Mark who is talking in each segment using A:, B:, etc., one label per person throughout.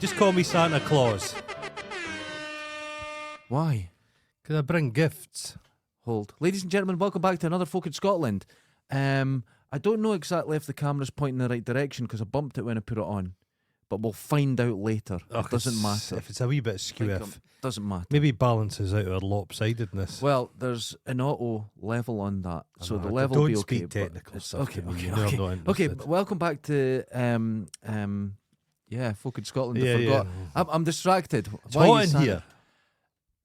A: Just call me Santa Claus.
B: Why?
A: Because I bring gifts.
B: Hold. Ladies and gentlemen, welcome back to another Folk in Scotland. I don't know exactly if the camera's pointing in the right direction because I bumped it when I put it on. But we'll find out later. It doesn't matter.
A: If it's a wee bit skew,
B: Doesn't matter.
A: maybe balances out our lopsidedness.
B: Well, there's an auto level on that, so the level
A: don't
B: will be okay.
A: speak technical stuff
B: Okay,
A: to me.
B: okay,
A: You know I'm
B: okay.
A: not
B: Okay,
A: interested.
B: welcome back to Folk in Scotland.
A: Yeah,
B: I forgot.
A: yeah.
B: I'm distracted.
A: It's
B: Why
A: hot
B: you
A: in
B: sat
A: here.
B: there?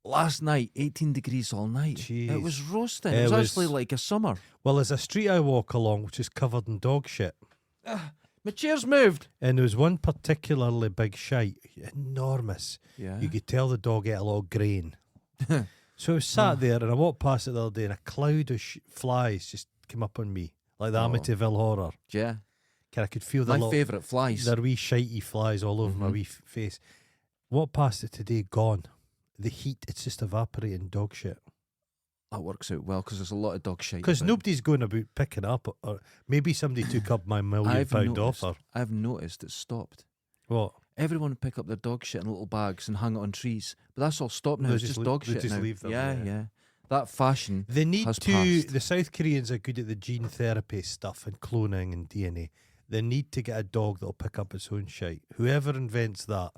B: Last night, 18 degrees all night.
A: Jeez.
B: It was roasting.
A: It
B: It was
A: was-
B: actually like a summer.
A: Well, there's a street I walk along which is covered in dog shit.
B: My chair's moved.
A: And there was one particularly big shite, enormous.
B: Yeah.
A: You could tell the dog ate a lot of grain. So I was sat there and I walked past it the other day and a cloud of flies just came up on me, like the
B: Oh.
A: Amityville Horror.
B: Yeah.
A: I could feel the
B: My favourite flies.
A: They're wee shitey flies all over my
B: Mhm.
A: wee face. Walked past it today, gone. The heat, it's just evaporating dog shit.
B: That works out well because there's a lot of dog shit.
A: Because
B: about.
A: nobody's going about picking up, or maybe somebody took up my £1 million offer.
B: I've noticed it stopped.
A: What?
B: Everyone would pick up their dog shit in little bags and hang it on trees. But that's all stopped now.
A: They
B: It's
A: just
B: just
A: le-
B: dog
A: they
B: shit
A: just
B: now.
A: leave them,
B: yeah,
A: yeah.
B: yeah. That fashion.
A: They need
B: has
A: to.
B: passed.
A: The South Koreans are good at the gene therapy stuff and cloning and DNA. They need to get a dog that'll pick up its own shite. Whoever invents that,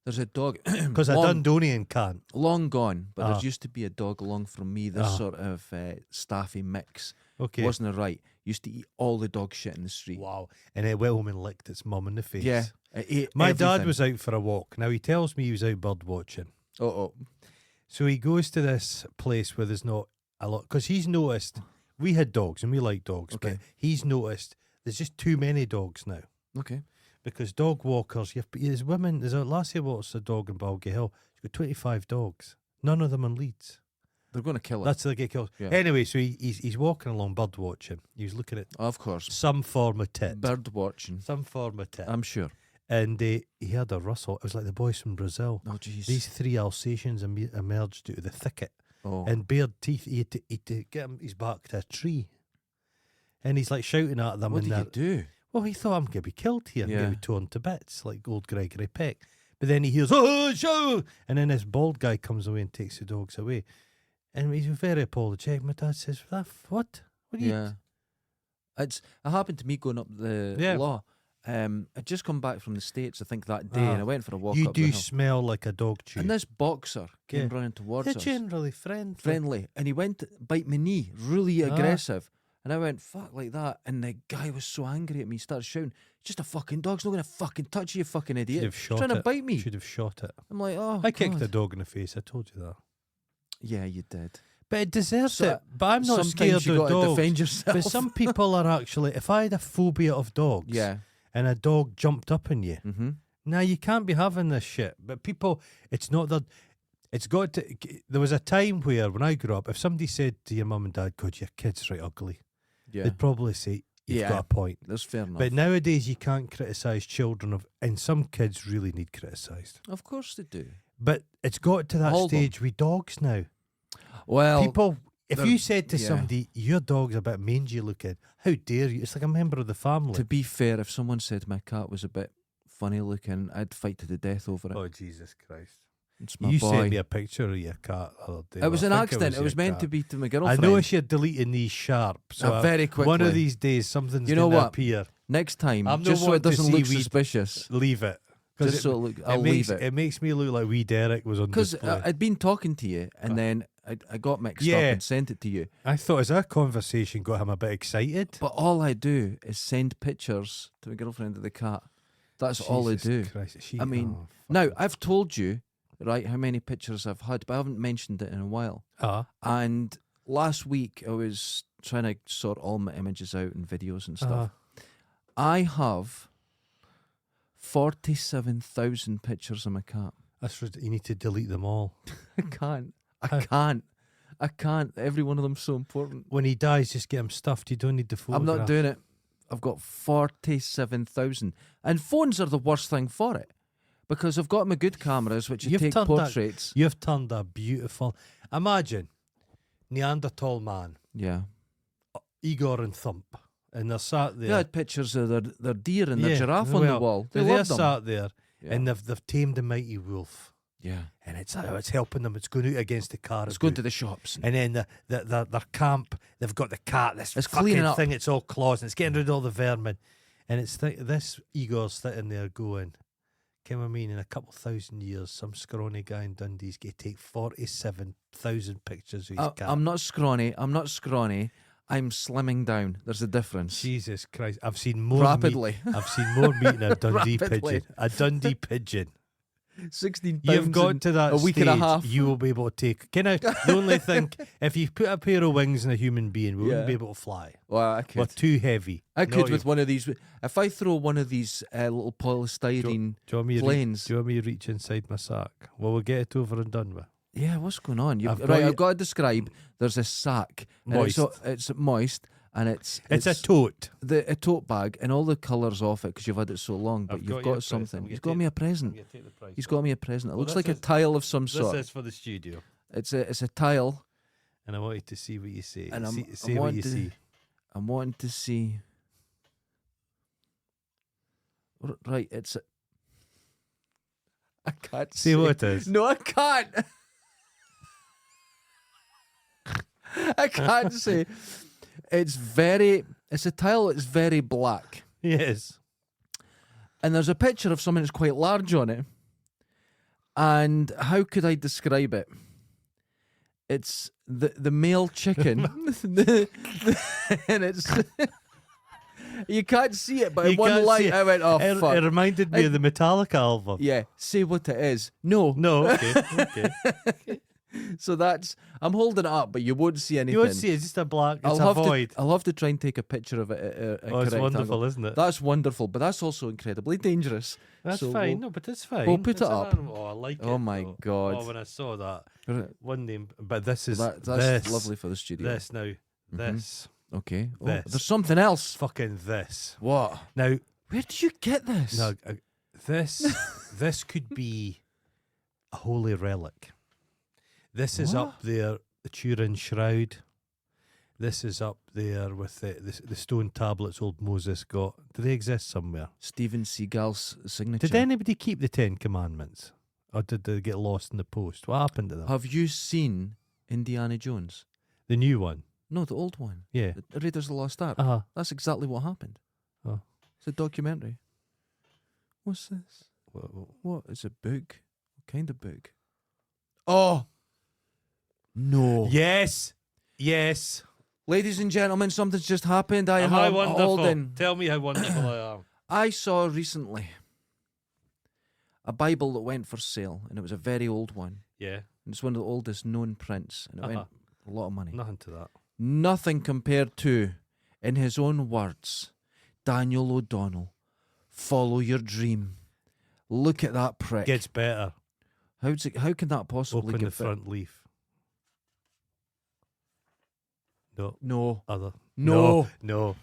B: There's a dog.
A: because a
B: long,
A: Dundonian can't.
B: long gone, but
A: Ah.
B: there used to be a dog along from me. This
A: Ah.
B: sort of staffy mix.
A: Okay.
B: Wasn't it right? Used to eat all the dog shit in the street.
A: Wow. And it went home and licked its mum in the face.
B: Yeah. It ate
A: My dad
B: everything.
A: was out for a walk. Now he tells me he was out bird watching.
B: Oh.
A: So he goes to this place where there's not a lot, because he's noticed we had dogs and we like dogs, but
B: Okay.
A: he's noticed there's just too many dogs now.
B: Okay.
A: Because dog walkers, there's women, there's a lassie walks a dog in Balgay She's got 25 dogs, none of them on leads.
B: They're going to kill it.
A: That's how they get killed.
B: Yeah.
A: Anyway, so he's walking along bird watching. He was looking at
B: Of course.
A: some form of tit.
B: Bird watching.
A: Some form of tit.
B: I'm sure.
A: And he had a rustle. It was like the boys from Brazil.
B: Oh, jeez.
A: These three Alsatians emerged out of the thicket.
B: Oh.
A: And bared teeth. He had to get his back to a tree. And he's like shouting at them.
B: What
A: and
B: do you
A: they're-
B: do?
A: Well, he thought, I'm going to be killed here. I'm going
B: Yeah.
A: to be torn to bits, like old Gregory Peck. But then he hears, oh, show! And then this bald guy comes away and takes the dogs away. And he's very apologetic. My dad says, what? What are you...
B: Yeah. It happened to me going up the
A: Yeah.
B: law. I'd just come back from the States, I think, that day,
A: Ah.
B: and I went for a walk
A: You
B: up the
A: do
B: hill.
A: smell like a dog chew.
B: And this boxer came
A: Yeah.
B: running towards
A: They're
B: us.
A: generally friendly.
B: Friendly. And he went to bite my knee, really
A: Ah.
B: aggressive. And I went, fuck, like that. And the guy was so angry at me, he started shouting, just a fucking dog's not going to fucking touch you, you fucking idiot.
A: Should have
B: He's
A: shot
B: trying
A: it.
B: to bite me.
A: Should have shot it.
B: I'm like, oh,
A: I kicked
B: God.
A: a dog in the face. I told you that.
B: Yeah, you did.
A: But it deserves
B: So,
A: it. But I'm not
B: Sometimes
A: scared
B: you
A: of
B: got to
A: dogs.
B: defend yourself.
A: But some people are actually, if I had a phobia of dogs
B: Yeah.
A: and a dog jumped up on you,
B: Mm-hmm.
A: now you can't be having this shit. But people, it's not that. It's got to. There was a time where, when I grew up, if somebody said to your mum and dad, God, your kid's right ugly,
B: Yeah.
A: they'd probably say, you've
B: Yeah.
A: got a point.
B: That's fair enough.
A: But nowadays, you can't criticise children and some kids really need criticised.
B: Of course they do.
A: But it's got to that
B: Hold on.
A: stage with dogs now.
B: Well,
A: People, if
B: they're-
A: you said to
B: yeah.
A: somebody, your dog's a bit mangy looking, how dare you? It's like a member of the family.
B: to be fair, if someone said my cat was a bit funny looking, I'd fight to the death over it.
A: Oh, Jesus Christ.
B: It's my
A: You
B: boy.
A: sent me a picture of your cat the other day.
B: It was
A: I
B: an
A: think
B: accident. It was
A: your
B: meant
A: cat.
B: to be to my
A: I
B: girlfriend.
A: notice you're deleting these sharp. So
B: very quickly.
A: one of these days, something's
B: You know
A: going to
B: what?
A: appear.
B: Next time,
A: I'm not
B: just so it
A: wanting to
B: doesn't
A: see
B: look
A: we-
B: suspicious.
A: Leave it.
B: Just so I'll
A: makes,
B: leave it.
A: It makes me look like wee Derek was on
B: Because
A: display.
B: I'd been talking to you, and then I got mixed
A: Yeah.
B: up and sent it to you.
A: I thought as our conversation got him a bit excited.
B: But all I do is send pictures to my girlfriend of the cat. That's all I do.
A: Jesus Christ, she-
B: I mean,
A: oh,
B: Now,
A: fucking-
B: I've told you, right, how many pictures I've had, but I haven't mentioned it in a while. And last week, I was trying to sort all my images out and videos and stuff. I have 47,000 pictures of my cat.
A: That's you need to delete them all.
B: I can't. I
A: How?
B: can't. I can't. Every one of them's so important.
A: When he dies, just get him stuffed. You don't need the photograph.
B: I'm not doing it. I've got 47,000. And phones are the worst thing for it. Because I've got my good cameras, which
A: You've
B: take
A: turned that-
B: portraits.
A: You've turned a beautiful. Imagine Neanderthal man,
B: Yeah.
A: Igor and Thump, and they're sat
B: They
A: there.
B: had pictures of their deer and their
A: Yeah,
B: giraffe on the
A: well,
B: wall. They
A: they're
B: loved them.
A: sat there, and they've tamed the mighty wolf.
B: Yeah.
A: And it's helping them. It's going out against the car.
B: It's going to the shops.
A: And then their camp, they've got the cat, this
B: It's
A: fucking
B: cleaning up.
A: thing, it's all claws, and it's getting rid of all the vermin. And it's this Igor's sitting there going, can I mean, in a couple thousand years, some scrawny guy in Dundee's going to take 47,000 pictures of his cat.
B: I'm not scrawny. I'm slimming down. There's a difference.
A: Jesus Christ. I've seen more
B: Rapidly.
A: I've seen more meat in a Dundee
B: Rapidly.
A: pigeon. A Dundee pigeon.
B: 16 pounds
A: You've got to that
B: a week
A: stage,
B: and a half.
A: you will be able to take. The only thing, if you put a pair of wings in a human being, we wouldn't be able to fly.
B: Well, I could.
A: We're too heavy.
B: I could with one of these. If I throw one of these little polystyrene planes.
A: Do you want me to reach inside my sack? Well, we'll get it over and done with.
B: Yeah, what's going on?
A: I've
B: I've got to describe. There's a sack.
A: Moist.
B: And it's moist. And it's
A: a tote.
B: A tote bag, and all the colours off it because you've had it so long. But
A: I've
B: you've
A: got you a
B: got something.
A: present.
B: He's got me a present. He's got me a present. It
A: Well,
B: looks
A: this
B: like a
A: is-
B: tile of some sort.
A: This is for the studio.
B: It's a tile.
A: And I want you to see what you say.
B: And
A: Say what you see.
B: I'm wanting to see. Right, it's. I can't
A: See what it is.
B: No, I can't. I can't say. It's a tile that's very black.
A: Yes.
B: And there's a picture of something that's quite large on it. And how could I describe it? It's the male chicken. And it's. You can't see it, but in
A: You
B: one
A: can't see
B: light
A: it.
B: I went, oh,
A: It
B: fuck.
A: reminded me of the Metallica album.
B: Yeah, say what it is. No.
A: No, okay.
B: So I'm holding it up, but you won't see anything.
A: You won't see it. It's just a black. It's a void.
B: I'll have to try and take a picture of it at a
A: Oh, it's
B: correct
A: wonderful,
B: angle.
A: isn't it?
B: That's wonderful, but that's also incredibly dangerous.
A: That's
B: So
A: fine.
B: we'll-
A: No, but it's fine.
B: we'll put
A: It's
B: it
A: an
B: up.
A: animal. Oh, I like it.
B: Oh my
A: though.
B: God.
A: Oh, when I saw that
B: Right.
A: one name, but this is
B: That's
A: this,
B: lovely for the studio.
A: This now, this
B: Okay. Oh,
A: This.
B: there's something else.
A: fucking this.
B: What?
A: Now,
B: Where did you get this?
A: no, this could be a holy relic. This is up there, the Turin Shroud. This is up there with the stone tablets old Moses got. Do they exist somewhere?
B: Steven Seagal's signature.
A: Did anybody keep the 10 Commandments? Or did they get lost in the post? What happened to them?
B: Have you seen Indiana Jones?
A: The new one?
B: No, the old one.
A: Yeah.
B: The Raiders of the Lost Ark.
A: Uh-huh.
B: That's exactly what happened.
A: Oh.
B: It's a documentary. What's this?
A: Well,
B: What? It's a book. What kind of book? Oh! No.
A: yes! Yes!
B: Ladies and gentlemen, something's just happened. I
A: Am I
B: am
A: wonderful?
B: holding.
A: Tell me how wonderful I am.
B: I saw recently a Bible that went for sale, and it was a very old one.
A: Yeah,
B: And it's one of the oldest known prints, and it went
A: Uh-huh.
B: a lot of money.
A: nothing to that.
B: Nothing compared to, in his own words, Daniel O'Donnell. Follow your dream. Look at that prick.
A: Gets better.
B: How can that possibly
A: Open
B: get
A: the front leaf. No,
B: No.
A: other.
B: No.
A: No.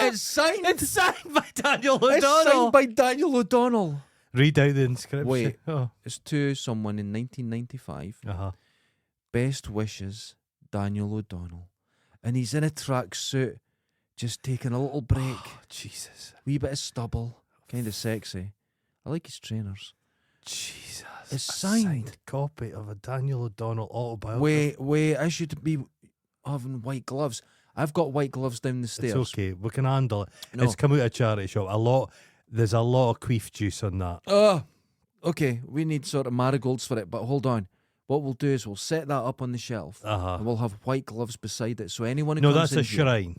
B: It's signed.
A: It's signed by Daniel
B: It's
A: O'Donnell.
B: signed by Daniel O'Donnell.
A: Read out the inscription.
B: Wait.
A: Oh.
B: It's to someone in 1995.
A: Uh-huh.
B: Best wishes, Daniel O'Donnell. And he's in a tracksuit, just taking a little break.
A: Oh, Jesus.
B: Wee bit of stubble. Kind of sexy. I like his trainers.
A: Jesus.
B: It's
A: A
B: signed.
A: copy of a Daniel O'Donnell autobiography.
B: Wait, I should be having white gloves. I've got white gloves down the stairs.
A: It's okay. We can handle it.
B: No.
A: It's come out of a charity shop. There's a lot of queef juice on that.
B: Okay, we need sort of marigolds for it, but hold on. What we'll do is we'll set that up on the shelf,
A: Uh-huh.
B: and we'll have white gloves beside it, so anyone who
A: No,
B: comes
A: that's a
B: in here,
A: shrine.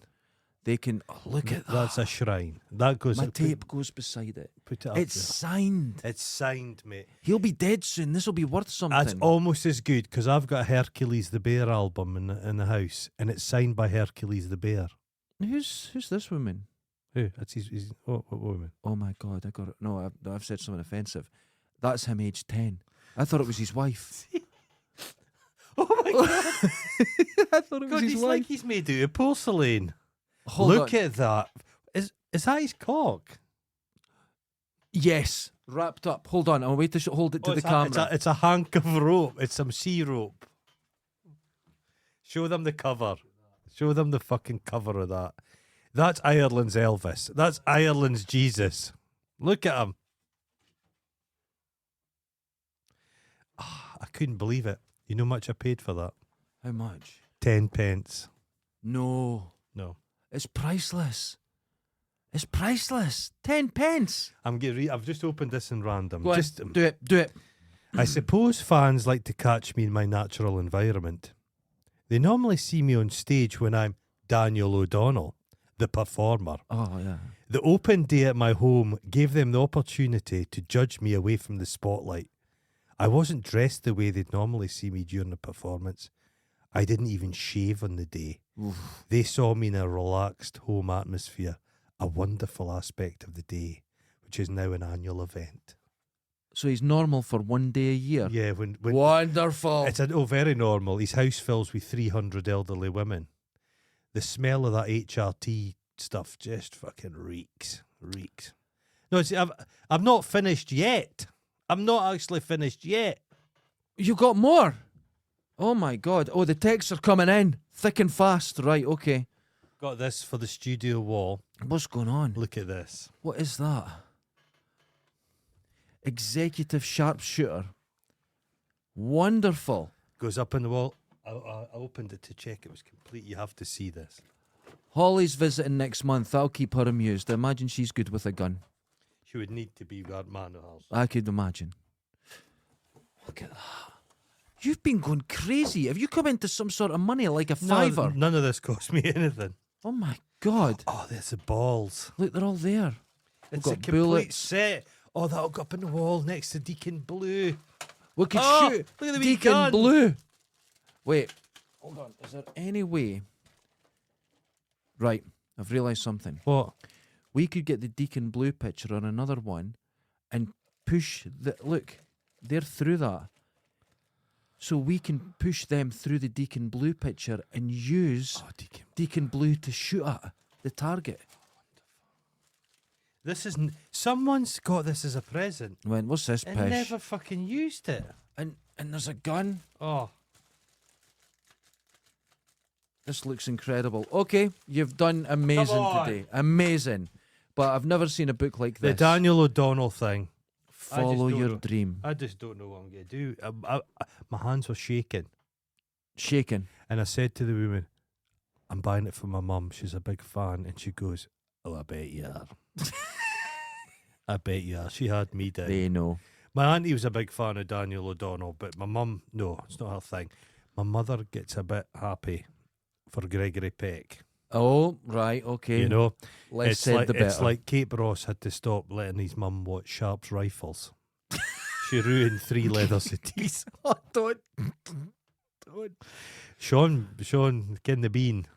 B: they can look at that.
A: That's a shrine. That goes.
B: My tape goes beside it.
A: Put it up
B: It's
A: there.
B: signed.
A: It's signed, mate.
B: He'll be dead soon. This will be worth something.
A: That's almost as good because I've got a Hercules the Bear album in the house, and it's signed by Hercules the Bear.
B: Who's this woman?
A: Who? That's his what woman?
B: Oh my God, I got it. No, I've said something offensive. That's him, age 10. I thought it was his wife.
A: Oh my God!
B: I thought it was
A: God,
B: his
A: he's
B: wife.
A: like he's made out of porcelain.
B: Hold
A: Look
B: on.
A: at that. Is that his cock?
B: Yes, wrapped up. Hold on, I'll wait to hold it to the camera.
A: It's a hank of rope. It's some sea rope. Show them the cover. Show them the fucking cover of that. That's Ireland's Elvis. That's Ireland's Jesus. Look at him. I couldn't believe it. You know how much I paid for that?
B: How much?
A: 10 pence.
B: No.
A: No.
B: It's priceless. It's priceless. 10 pence.
A: I've just opened this in random.
B: Go on, do it. Do it.
A: I suppose fans like to catch me in my natural environment. They normally see me on stage when I'm Daniel O'Donnell, the performer.
B: Oh, yeah.
A: The open day at my home gave them the opportunity to judge me away from the spotlight. I wasn't dressed the way they'd normally see me during the performance. I didn't even shave on the day.
B: Oof.
A: They saw me in a relaxed home atmosphere, a wonderful aspect of the day, which is now an annual event.
B: So he's normal for one day a year?
A: Yeah, when
B: Wonderful.
A: it's very normal. His house fills with 300 elderly women. The smell of that HRT stuff just fucking reeks. No, I'm not finished yet. I'm not actually finished yet.
B: You got more? Oh, my God. Oh, the texts are coming in thick and fast. Right, okay.
A: Got this for the studio wall.
B: What's going on?
A: Look at this.
B: What is that? Executive sharpshooter. Wonderful.
A: Goes up in the wall. I opened it to check it was complete. You have to see this.
B: Holly's visiting next month. That'll keep her amused. I imagine she's good with a gun.
A: She would need to be that man of hers.
B: I could imagine. Look at that. You've been going crazy. Have you come into some sort of money like a fiver?
A: None of this cost me anything.
B: Oh, my God.
A: Oh, there's the balls.
B: Look, they're all there.
A: It's
B: got
A: a complete
B: bullets.
A: set. Oh, that'll go up in the wall next to Deacon Blue.
B: We could shoot
A: look at the wee
B: Deacon
A: gun.
B: Blue. Wait, hold on. Is there any way? Right, I've realised something.
A: What?
B: We could get the Deacon Blue picture on another one and push the... Look, they're through that. So we can push them through the Deacon Blue picture and use Deacon Blue to shoot at the target.
A: This isn't. Someone's got this as a present.
B: When what's this
A: And
B: pish?
A: never fucking used it.
B: And there's a gun.
A: Oh.
B: This looks incredible. Okay, you've done amazing today. Amazing. But I've never seen a book like
A: The
B: this.
A: Daniel O'Donnell thing.
B: Follow
A: don't
B: your
A: know.
B: dream.
A: I just don't know what I'm going to do. My hands were shaking.
B: Shaking.
A: And I said to the woman, I'm buying it for my mum. She's a big fan. And she goes, oh, I bet you are. I bet you are. She had me down.
B: They know.
A: My auntie was a big fan of Daniel O'Donnell, but my mum, no, it's not her thing. My mother gets a bit happy for Gregory Peck.
B: Oh, right, okay.
A: You know,
B: Less said the better.
A: It's like Kate Ross had to stop letting his mum watch Sharp's Rifles. She ruined 3 leather cities.
B: Oh, don't.
A: Sean, getting the bean.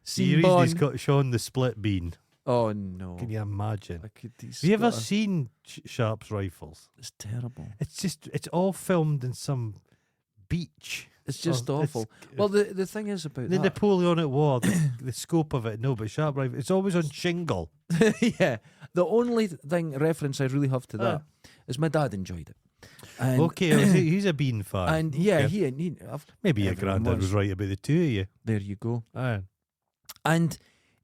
B: Scene
A: He's got Sean the split bean.
B: Oh, no.
A: Can you imagine?
B: Have
A: you ever seen Sharp's Rifles?
B: It's terrible.
A: It's all filmed in some beach.
B: It's just awful. Well, the thing is about
A: the
B: that.
A: Napoleonic War, the scope of it, no, but Sharp Rifle, it's always on shingle.
B: Yeah. The only reference I really have to that is my dad enjoyed it. And
A: okay, he's a bean fan.
B: And yeah,
A: okay. Maybe your granddad was right about the two of you.
B: There you go.
A: Aye.
B: And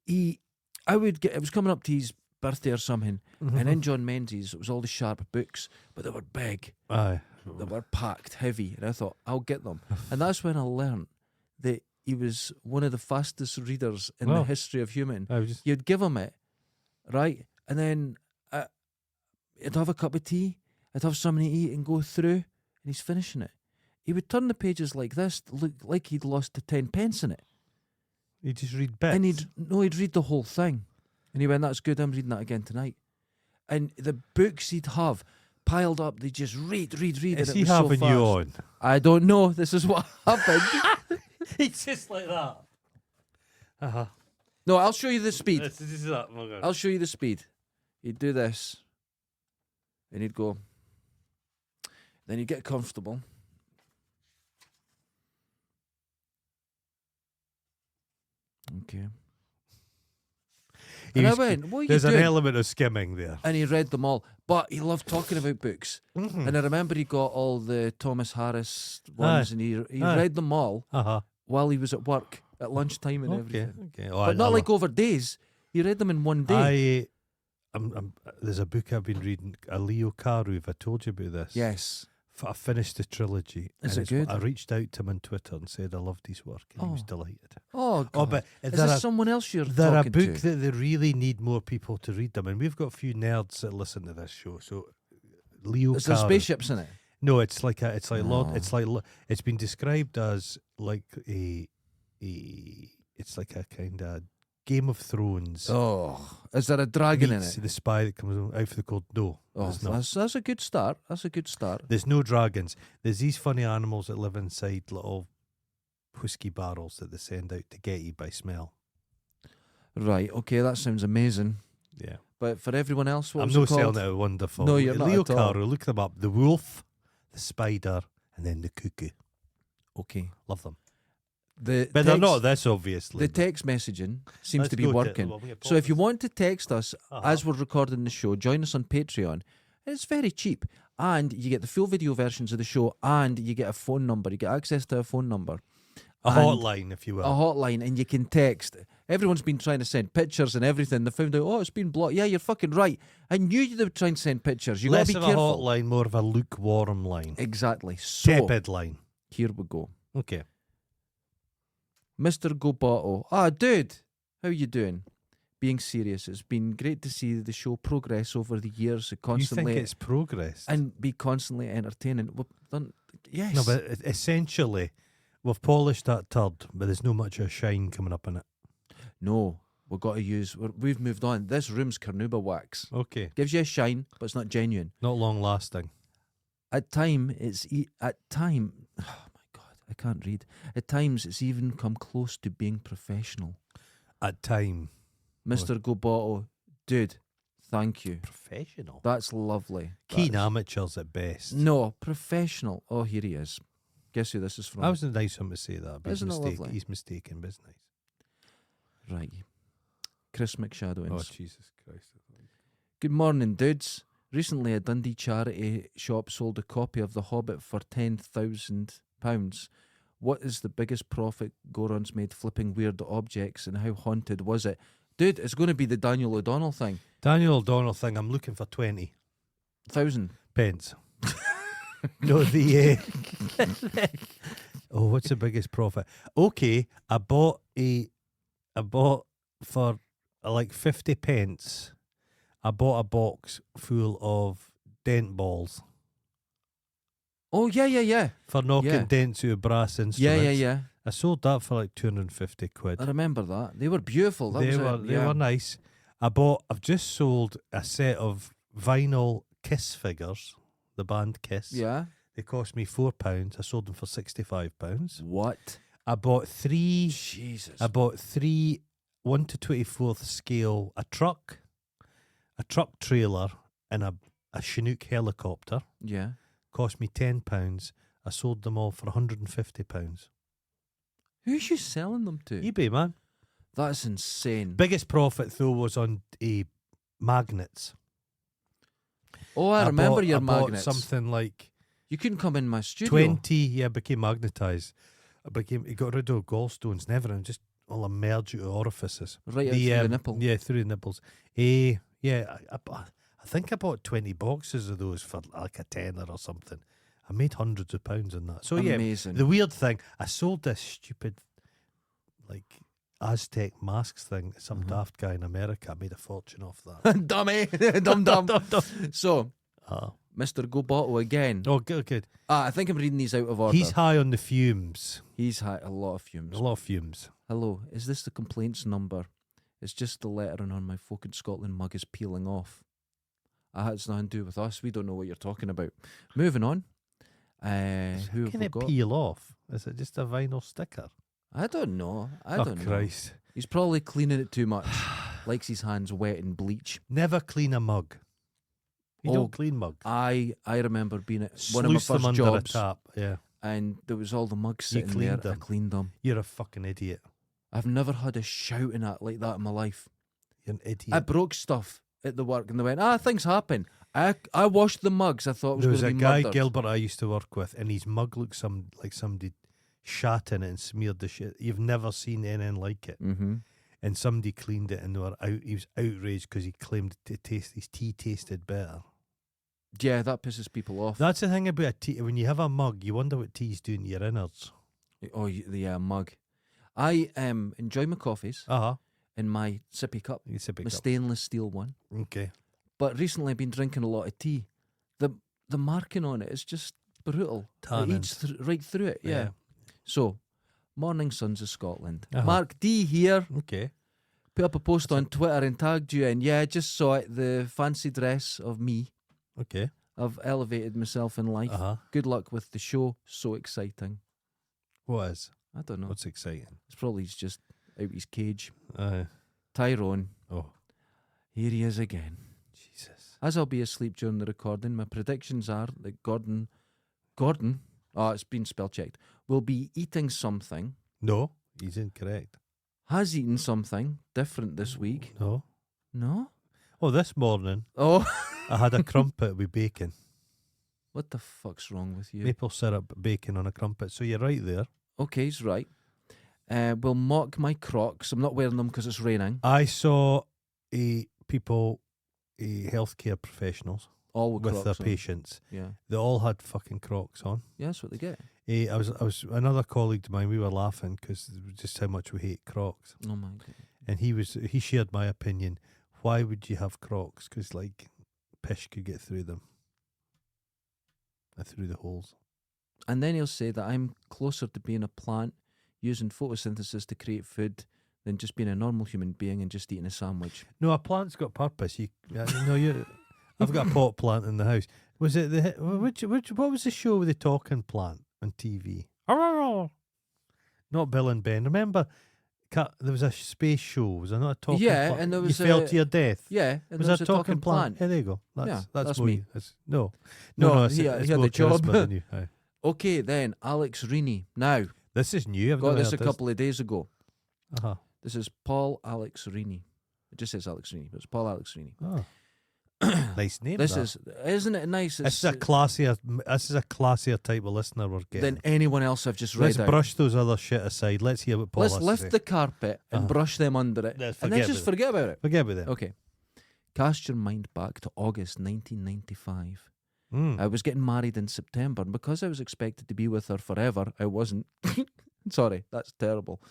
B: it was coming up to his birthday or something, and in John Menzies, it was all the Sharp books, but they were big.
A: Aye.
B: They were packed, heavy, and I thought, I'll get them. And that's when I learned that he was one of the fastest readers in the history of human. You'd give him it, right? And then he'd have a cup of tea, I'd have something to eat and go through, and he's finishing it. He would turn the pages like this, to look like he'd lost 10 pence in it.
A: He'd just read bits?
B: And he'd read the whole thing. And he went, that's good, I'm reading that again tonight. And the books he'd have piled up, they just read.
A: Is he having you on?
B: I don't know. This is what happened.
A: He's just like that. Uh-huh.
B: No, I'll show you the speed.
A: This is that.
B: I'll show you the speed. He'd do this. And he'd go. Then he'd get comfortable. Okay. And I went, what are you doing?
A: There's an element of skimming there.
B: And he read them all. But he loved talking about books. Mm-hmm. And I remember he got all the Thomas Harris ones, and he read them all while he was at work, at lunchtime and everything.
A: Okay.
B: But not like over days. He read them in one day.
A: there's a book I've been reading, a Leo Carew. Have I told you about this?
B: Yes.
A: I finished the trilogy.
B: Is it good?
A: I reached out to him on Twitter and said I loved his work, and he was delighted.
B: Oh, God.
A: But
B: is there someone else you're
A: they're
B: talking
A: a book
B: to?
A: that they really need more people to read them, and we've got a few nerds that listen to this show. So Leo
B: Is there
A: Carew.
B: spaceships in it?
A: No, it's like it's been described as like it's like a kind of Game of Thrones.
B: Oh, is there a dragon in it?
A: The spy that comes out for the cold. No,
B: that's a good start. That's a good start.
A: There's no dragons. There's these funny animals that live inside little whiskey barrels that they send out to get you by smell.
B: Right. Okay, that sounds amazing.
A: Yeah.
B: But for everyone else, what
A: I'm
B: was
A: not
B: it called?
A: selling it wonderful.
B: No, you're not
A: Leo
B: at all.
A: Carew, look them up. The wolf, the spider, and then the cuckoo.
B: Okay.
A: Love them.
B: But
A: they're not this, obviously.
B: The text messaging seems
A: Let's
B: to be
A: go to-
B: working.
A: well, we
B: So if you
A: apologise.
B: want to text us as we're recording the show, join us on Patreon. It's very cheap. And you get the full video versions of the show, and you get a phone number. You get access to a phone number.
A: A hotline, if you will.
B: A hotline, and you can text. Everyone's been trying to send pictures and everything. They found out, it's been blocked. Yeah, you're fucking right. I knew they would try and send pictures. You got
A: Less
B: to be
A: of
B: careful.
A: a hotline, more of a lukewarm line.
B: Exactly. So,
A: Tepid line.
B: here we go.
A: Okay.
B: Mr. Gobato. Dude, how you doing? Being serious, it's been great to see the show progress over the years.
A: You
B: Constantly,
A: think it's progressed?
B: and be constantly entertaining. Yes.
A: No, but essentially, we've polished that turd, but there's no much of a shine coming up in it.
B: No, we've got to use. We've moved on. This room's Carnauba wax.
A: Okay.
B: Gives you a shine, but it's not genuine.
A: Not long lasting.
B: At time, at time. Oh my God, I can't read. At times, it's even come close to being professional.
A: At time.
B: Mr. Gobato, dude, thank you.
A: Professional.
B: That's lovely.
A: Keen amateurs at best.
B: No, professional. Oh, here he is. Guess who this is from?
A: That was nice of him to say that. But
B: Isn't it lovely?
A: He's mistaken, but it's nice.
B: Right. Chris McShadowins.
A: Oh, Jesus Christ.
B: Good morning, dudes. Recently, a Dundee charity shop sold a copy of The Hobbit for £10,000. What is the biggest profit Goron's made flipping weird objects, and how haunted was it? Dude, it's going to be the Daniel O'Donnell thing.
A: Daniel O'Donnell thing, I'm looking for 20
B: 1,000.
A: pence. No, the... oh, what's the biggest profit? Okay, I bought for like 50 pence, I bought a box full of dent balls
B: Oh, yeah.
A: for knocking
B: Yeah.
A: dents out of brass instruments.
B: Yeah.
A: I sold that for like 250 quid.
B: I remember that. They were beautiful.
A: They were nice. I've just sold a set of vinyl Kiss figures, the band Kiss.
B: Yeah.
A: They cost me £4. I sold them for £65.
B: What?
A: I bought three
B: Jesus.
A: 1 to 24th scale, a truck trailer, and a Chinook helicopter.
B: Yeah.
A: Cost me £10. I sold them all for £150.
B: Who's you selling them to?
A: eBay, man.
B: That's insane.
A: Biggest profit though was on magnets.
B: Oh, I remember your
A: I bought
B: magnets.
A: something like
B: You couldn't come in my studio.
A: 20. Yeah, became magnetised. It got rid of gallstones, never, and just all emerge out of orifices.
B: Right out through the nipple.
A: Yeah, through the nipples. Yeah, I think I bought 20 boxes of those for like a tenner or something. I made hundreds of pounds on that. So
B: Amazing.
A: yeah, the weird thing, I sold this stupid like Aztec masks thing to some daft guy in America. I made a fortune off that.
B: Dummy. Dumb. So,
A: Ah.
B: Mr. Gobato again.
A: Oh, good.
B: I think I'm reading these out of order.
A: He's high on the fumes.
B: He's had a lot of fumes.
A: A lot of fumes.
B: Hello, is this the complaints number? It's just the lettering on my Folk in Scotland mug is peeling off. It's nothing to do with us. We don't know what you're talking about. Moving on. Who have
A: Can
B: we
A: it
B: got?
A: peel off? Is it just a vinyl sticker?
B: I don't know. I don't know.
A: Christ.
B: He's probably cleaning it too much. Likes his hands wet in bleach.
A: Never clean a mug. You
B: Oh,
A: don't clean mugs.
B: I remember being at one of my
A: Sluice them
B: first
A: under
B: jobs,
A: a tap. Yeah.
B: and there was all the mugs
A: You
B: sitting there.
A: cleaned
B: I
A: them.
B: cleaned them.
A: You're a fucking idiot.
B: I've never had a shouting at like that in my life.
A: You're an idiot.
B: I broke stuff at the work, and they went, things happen. I washed the mugs. I thought it was
A: There
B: going
A: was
B: to
A: a
B: be
A: guy,
B: murdered.
A: Gilbert, I used to work with, and his mug looked like somebody shat in it and smeared the shit. You've never seen anything like it.
B: Mm-hmm.
A: and somebody cleaned it and they were out. He was outraged because he claimed his tea tasted better.
B: Yeah, that pisses people off.
A: That's the thing about a tea. When you have a mug, you wonder what tea's doing to your innards.
B: Oh, the mug. I enjoy my coffees in my sippy cup, my stainless steel one.
A: Okay.
B: But recently I've been drinking a lot of tea. The marking on it is just brutal.
A: Tannins.
B: It eats right through it, yeah. So, Morning Sons of Scotland.
A: Uh-huh.
B: Mark D here.
A: Okay.
B: Put up a post on Twitter and tagged you in. Yeah, I just saw it. The fancy dress of me.
A: Okay.
B: I've elevated myself in life. Good luck with the show. So exciting.
A: What is?
B: I don't know.
A: What's exciting?
B: It's probably he's just out his cage.
A: Tyrone.
B: Here he is again.
A: Jesus.
B: As I'll be asleep during the recording, my predictions are that Gordon, it's been spell checked, will be eating something.
A: No, he's incorrect.
B: Has eaten something different this week.
A: No.
B: No?
A: Oh, this morning.
B: Oh.
A: I had a crumpet with bacon.
B: What the fuck's wrong with you?
A: Maple syrup, bacon on a crumpet. So you're right there.
B: Okay, he's right. We'll mock my Crocs. I'm not wearing them because it's raining.
A: I saw healthcare professionals
B: all
A: with
B: Crocs
A: their
B: on.
A: patients.
B: Yeah.
A: They all had fucking Crocs on.
B: Yeah, that's what they get.
A: I was another colleague of mine. We were laughing because just how much we hate Crocs.
B: Oh my God.
A: And he shared my opinion. Why would you have Crocs? Because like pish could get through them, through the holes.
B: And then he'll say that I'm closer to being a plant using photosynthesis to create food than just being a normal human being and just eating a sandwich.
A: No, a plant's got purpose. I've got a pot plant in the house. Was it what was the show with the talking plant on TV? Not Bill and Ben. Remember, there was a space show. Was there not a talking plant?
B: And there was
A: you fell to your death.
B: Yeah, and
A: was
B: there was
A: a
B: a
A: talking plant. Yeah, there you go. That's
B: me.
A: No,
B: he had the job.
A: Than you.
B: Okay, then Alex Reaney. Now
A: this is new. I've
B: got
A: never
B: this
A: heard
B: a couple of days ago.
A: Uh-huh.
B: This is Paul Alex Reaney. It just says Alex Reaney, but it's Paul Alex Reaney.
A: Oh. Nice name.
B: Isn't it nice?
A: This is a classier type of listener we're getting
B: than anyone else I've just read.
A: Let's brush those other shit aside. Let's hear what Paul has
B: Let's
A: to
B: lift
A: say.
B: the carpet and brush them under it, and then just forget about it.
A: Forget about it.
B: Okay. Cast your mind back to August 1995. I was getting married in September, and because I was expected to be with her forever, I wasn't. Sorry, that's terrible.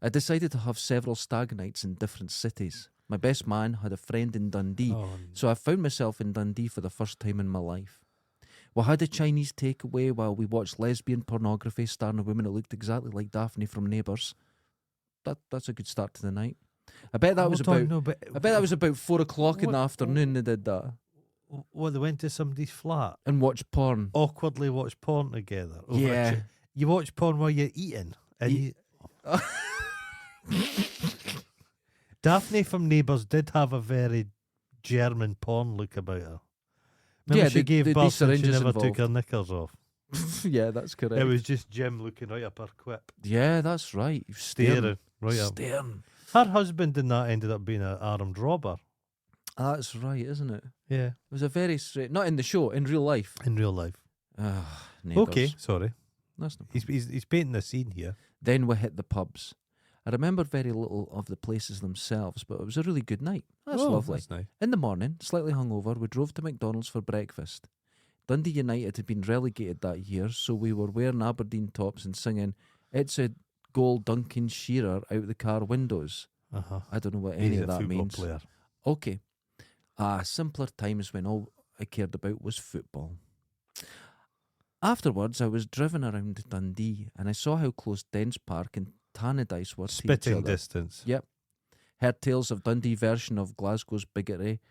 B: I decided to have several stag nights in different cities. My best man had a friend in Dundee, so I found myself in Dundee for the first time in my life. We had a Chinese takeaway while we watched lesbian pornography starring a woman that looked exactly like Daphne from Neighbours. That's a good start to the night. I bet that was about 4 o'clock in the afternoon they did that.
A: Well, they went to somebody's flat
B: and watched porn.
A: Awkwardly watched porn together.
B: Yeah.
A: You watch porn while you're eating. And Daphne from Neighbours did have a very German porn look about her. Remember she gave birth and she never took her knickers off.
B: Yeah, that's correct.
A: It was just Jim looking right up her quip.
B: Yeah, that's right.
A: Staring right up.
B: Staring.
A: Her husband in that ended up being an armed robber.
B: That's right, isn't it?
A: Yeah.
B: It was a very straight... Not in the show, in real life.
A: In real life.
B: Neighbours.
A: Okay, sorry.
B: That's no
A: he's painting the scene here.
B: Then we hit the pubs. I remember very little of the places themselves, but it was a really good night. That's lovely.
A: That's nice.
B: In the morning, slightly hungover, we drove to McDonald's for breakfast. Dundee United had been relegated that year, so we were wearing Aberdeen tops and singing "It's a Goal Duncan Shearer" out the car windows. I don't know what any of that means.
A: Player.
B: Okay. Simpler times when all I cared about was football. Afterwards, I was driven around Dundee and I saw how close Dens Park and Tannadice were to each
A: Spitting
B: other.
A: distance.
B: Yep. Heard tales of Dundee version of Glasgow's bigotry.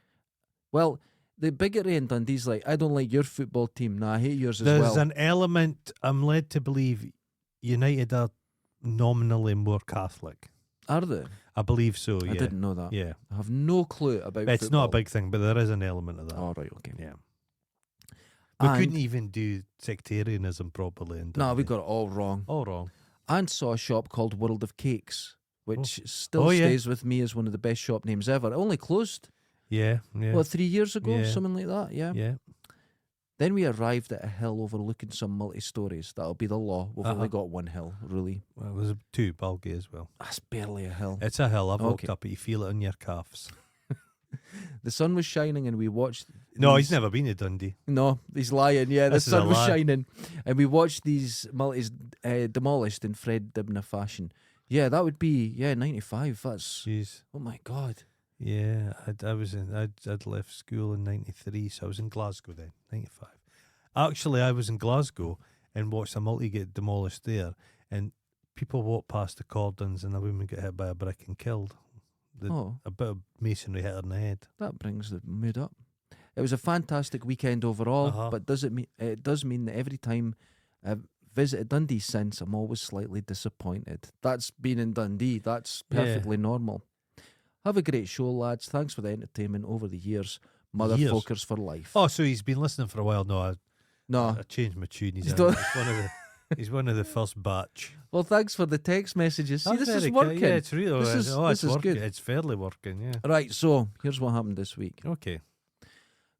B: Well, the bigotry in Dundee's like, I don't like your football team. No, I hate yours as well.
A: There's an element, I'm led to believe United are nominally more Catholic.
B: Are they?
A: I believe so, yeah.
B: I didn't know that.
A: Yeah.
B: I have no clue about
A: It's
B: football.
A: not a big thing, but there is an element of that.
B: Oh, right, okay.
A: Yeah. We couldn't even do sectarianism properly.
B: No, we got it all wrong.
A: All wrong.
B: And saw a shop called World of Cakes, which still stays with me as one of the best shop names ever. It only closed.
A: Yeah.
B: What, 3 years ago?
A: Yeah.
B: Something like that, yeah.
A: Yeah.
B: Then we arrived at a hill overlooking some multi-stories. That'll be the law. We've only got one hill, really.
A: Well, there's 2, Balgay as well.
B: That's barely a hill.
A: It's a hill. I've walked up it. You feel it on your calves.
B: The sun was shining and we watched...
A: No, he's never been to Dundee.
B: No, he's lying. Yeah, the
A: This is a
B: sun was
A: lie.
B: shining. And we watched these multis demolished in Fred Dibnah fashion. Yeah, that would be, 95. That's...
A: Jeez.
B: Oh, my God.
A: Yeah, I'd left school in 93, so I was in Glasgow then, 95. Actually, I was in Glasgow and watched a multi get demolished there, and people walked past the cordons and a woman got hit by a brick and killed. A bit of masonry hit her in the head.
B: That brings the mood up. It was a fantastic weekend overall, but it does mean that every time I've visited Dundee since, I'm always slightly disappointed. That's been in Dundee. That's perfectly normal. Have a great show, lads. Thanks for the entertainment over the years. Motherfuckers for life.
A: Oh, so he's been listening for a while. No, I changed my tune. He's one of the first batch.
B: Well, thanks for the text messages. See, this is working.
A: Yeah, it's real.
B: This is
A: working.
B: good.
A: It's fairly working, yeah.
B: Right, so here's what happened this week.
A: Okay.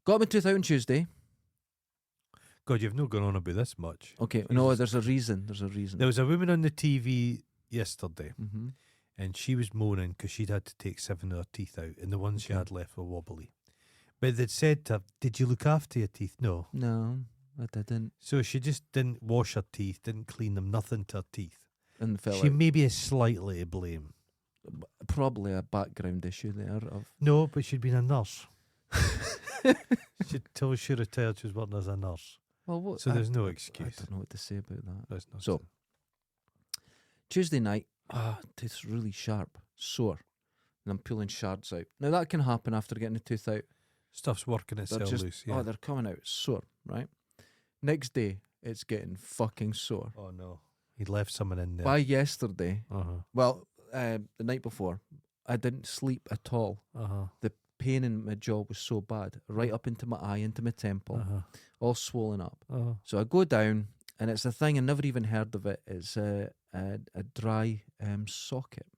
B: Got my tooth out on Tuesday.
A: God, you've not gone on about this much.
B: Okay, no, there's a reason.
A: There was a woman on the TV yesterday,
B: mm-hmm.
A: and she was moaning because she'd had to take 7 of her teeth out, and the ones she had left were wobbly. But they'd said to her, "Did you look after your teeth?" No.
B: No, I didn't.
A: So she just didn't wash her teeth, didn't clean them, nothing to her teeth.
B: And fell
A: she
B: out.
A: maybe is slightly to blame.
B: Probably a background issue there.
A: No, but she'd been a nurse. Till she retired, she was working as a nurse.
B: Well, what?
A: So there's no excuse.
B: I don't know what to say about that.
A: That's not
B: so, Tuesday night, tooth's really sharp, sore, and I'm pulling shards out. Now that can happen after getting the tooth out.
A: Stuff's working itself loose. Yeah.
B: Oh, they're coming out sore, right? Next day, it's getting fucking sore.
A: Oh no, he left someone in there.
B: By yesterday,
A: Uh-huh.
B: the night before, I didn't sleep at all. The pain in my jaw was so bad, right up into my eye, into my temple, all swollen up. So I go down, and it's a thing I never even heard of it. It's a dry socket,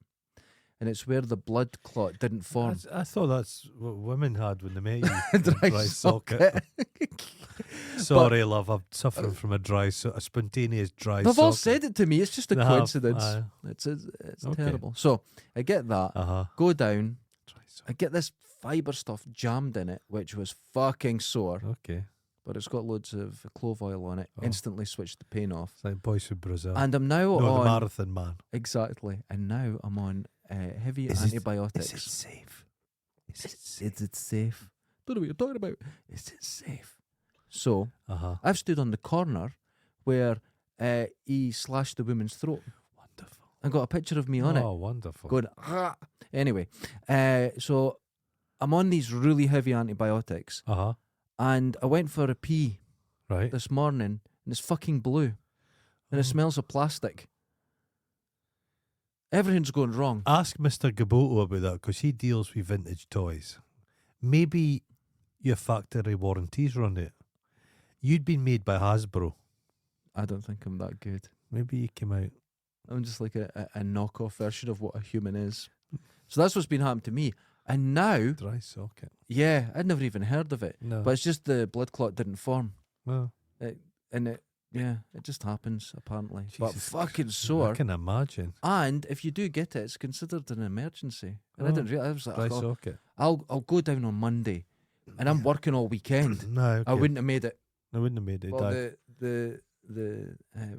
B: and it's where the blood clot didn't form.
A: I thought that's what women had when they met you.
B: dry socket.
A: Sorry, love. I'm suffering from a spontaneous dry socket.
B: They've all said it to me. It's just a coincidence. It's
A: okay.
B: terrible. So I get that. Go down. I get this fibre stuff jammed in it, which was fucking sore.
A: Okay.
B: But it's got loads of clove oil on it. Instantly switched the pain off.
A: It's like Boys from Brazil.
B: And I'm now
A: on
B: the
A: marathon man.
B: Exactly. And now I'm on heavy antibiotics.
A: Is it safe?
B: Is it safe? Don't know what you're talking about. Is it safe? So I've stood on the corner where he slashed the woman's throat.
A: Wonderful.
B: I got a picture of me on it.
A: Oh, wonderful.
B: Going, Anyway, so I'm on these really heavy antibiotics. And I went for a pee this morning, and it's fucking blue. And it smells of plastic. Everything's going wrong.
A: Ask Mr. Gaboto about that, because he deals with vintage toys. Maybe your factory warranties run it. You'd been made by Hasbro.
B: I don't think I'm that good.
A: Maybe you came out.
B: I'm just like a knockoff version of what a human is. So that's what's been happening to me. And now...
A: Dry socket.
B: Yeah, I'd never even heard of it.
A: No.
B: But it's just the blood clot didn't form.
A: Well.
B: It just happens, apparently.
A: Jesus,
B: but fucking sore.
A: I can imagine.
B: And if you do get it, it's considered an emergency. And I didn't realize. I was like,
A: dry socket.
B: I'll go down on Monday, and I'm working all weekend.
A: No, okay.
B: I wouldn't have made it.
A: I wouldn't have made it.
B: Well, the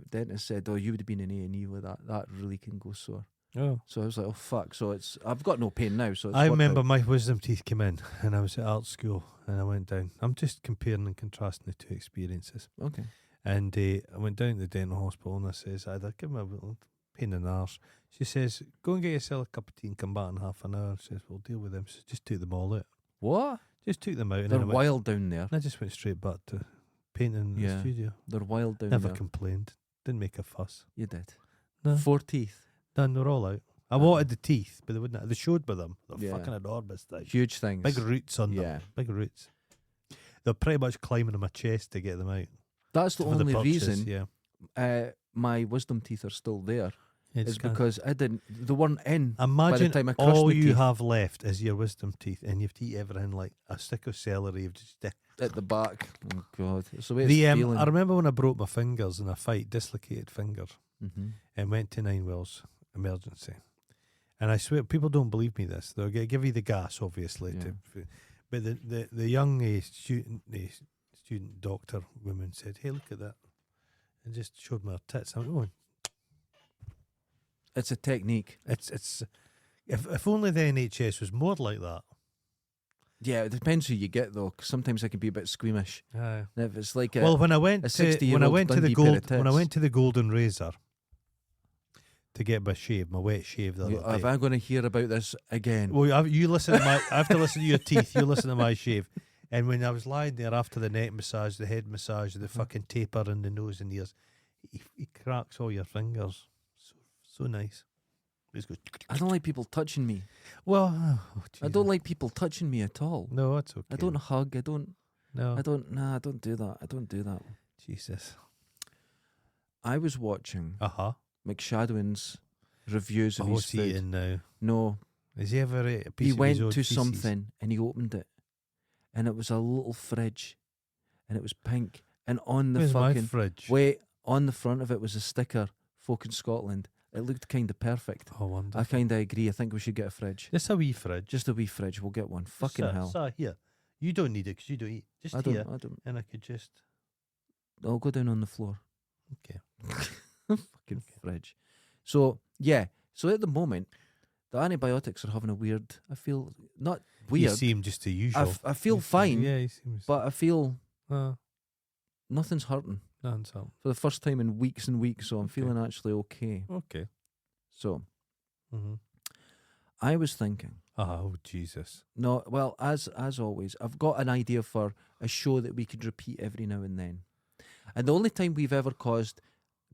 B: dentist said, "Oh, you would have been in A&E with that. That really can go sore."
A: Oh.
B: So I was like, "Oh fuck!" So I've got no pain now. So
A: I remember my wisdom teeth came in, and I was at art school, and I went down. I'm just comparing and contrasting the two experiences.
B: Okay.
A: And I went down to the dental hospital, and I says, "Either give me a little pain in the arse." She says, "Go and get yourself a cup of tea and come back in half an hour." She says, "We'll deal with them." So just took them all out.
B: What?
A: Just took them out. And
B: They're
A: then
B: wild down there.
A: And I just went straight back to painting in the studio.
B: They're wild down
A: Never
B: there.
A: complained. Didn't make a fuss.
B: You did.
A: No.
B: 4 teeth.
A: None, they're all out. I wanted the teeth, but they wouldn't. They showed by them. They're fucking enormous things.
B: Huge things.
A: Big roots on them. Big roots. They're pretty much climbing on my chest to get them out.
B: That's the only
A: purchase,
B: reason my wisdom teeth are still there. is because I didn't. They weren't in.
A: Imagine
B: by the time I crushed
A: all
B: my
A: you
B: teeth
A: have left is your wisdom teeth, and you have to eat everything like a stick of celery. You've just
B: at the back. Oh God! It's the way
A: the
B: it's feeling.
A: I remember when I broke my fingers in a fight, dislocated finger,
B: Mm-hmm.
A: and went to 9 Wells emergency. And I swear, people don't believe me. They'll give you the gas, obviously.
B: Yeah.
A: But the young student doctor woman said, "Hey, look at that," and just showed me her tits. I'm going,
B: It's a technique.
A: It's if only the NHS was more like that.
B: Yeah, it depends who you get though. 'Cause sometimes I can be a bit squeamish. If it's like
A: Well, when I went to the Golden Razor to get my shave, my wet shave the other day.
B: Am I going to hear about this again?
A: Well, you listen to I have to listen to your teeth. You listen to my shave. And when I was lying there after the neck massage, the head massage, the fucking taper in the nose and ears, he cracks all your fingers. So nice.
B: I don't like people touching me.
A: Well,
B: I don't like people touching me at all.
A: No, that's okay.
B: I don't hug. I don't.
A: No.
B: I don't. Nah, I don't do that. I don't do that.
A: Jesus.
B: I was watching McShadowin's reviews of his
A: what's he
B: food.
A: eating now?
B: No.
A: Has he ever ate a piece
B: He
A: of
B: went
A: his own
B: to
A: feces?
B: something and he opened it, and it was a little fridge, and it was pink, and on the
A: Where's my
B: fucking
A: fridge?
B: on the front of it was a sticker, "Folk in Scotland." It looked kind of perfect.
A: Oh, wonderful.
B: I kind of agree. I think we should get a fridge.
A: Just a wee fridge.
B: Just a wee fridge. We'll get one. Fucking hell.
A: Sir, here. You don't need it because you don't eat. Just
B: I
A: here.
B: don't.
A: And I could just...
B: I'll go down on the floor.
A: Okay.
B: Fucking fridge. So, yeah. So at the moment, the antibiotics are having a weird... I feel... Not weird.
A: You seem just the usual.
B: I feel fine.
A: Yeah, he seems...
B: But I feel... nothing's hurting.
A: Nothing's hurting.
B: For the first time in weeks and weeks, so I'm feeling actually okay.
A: Okay.
B: So,
A: Mm-hmm.
B: I was thinking...
A: Oh, Jesus.
B: No, well, as always, I've got an idea for a show that we could repeat every now and then. And the only time we've ever caused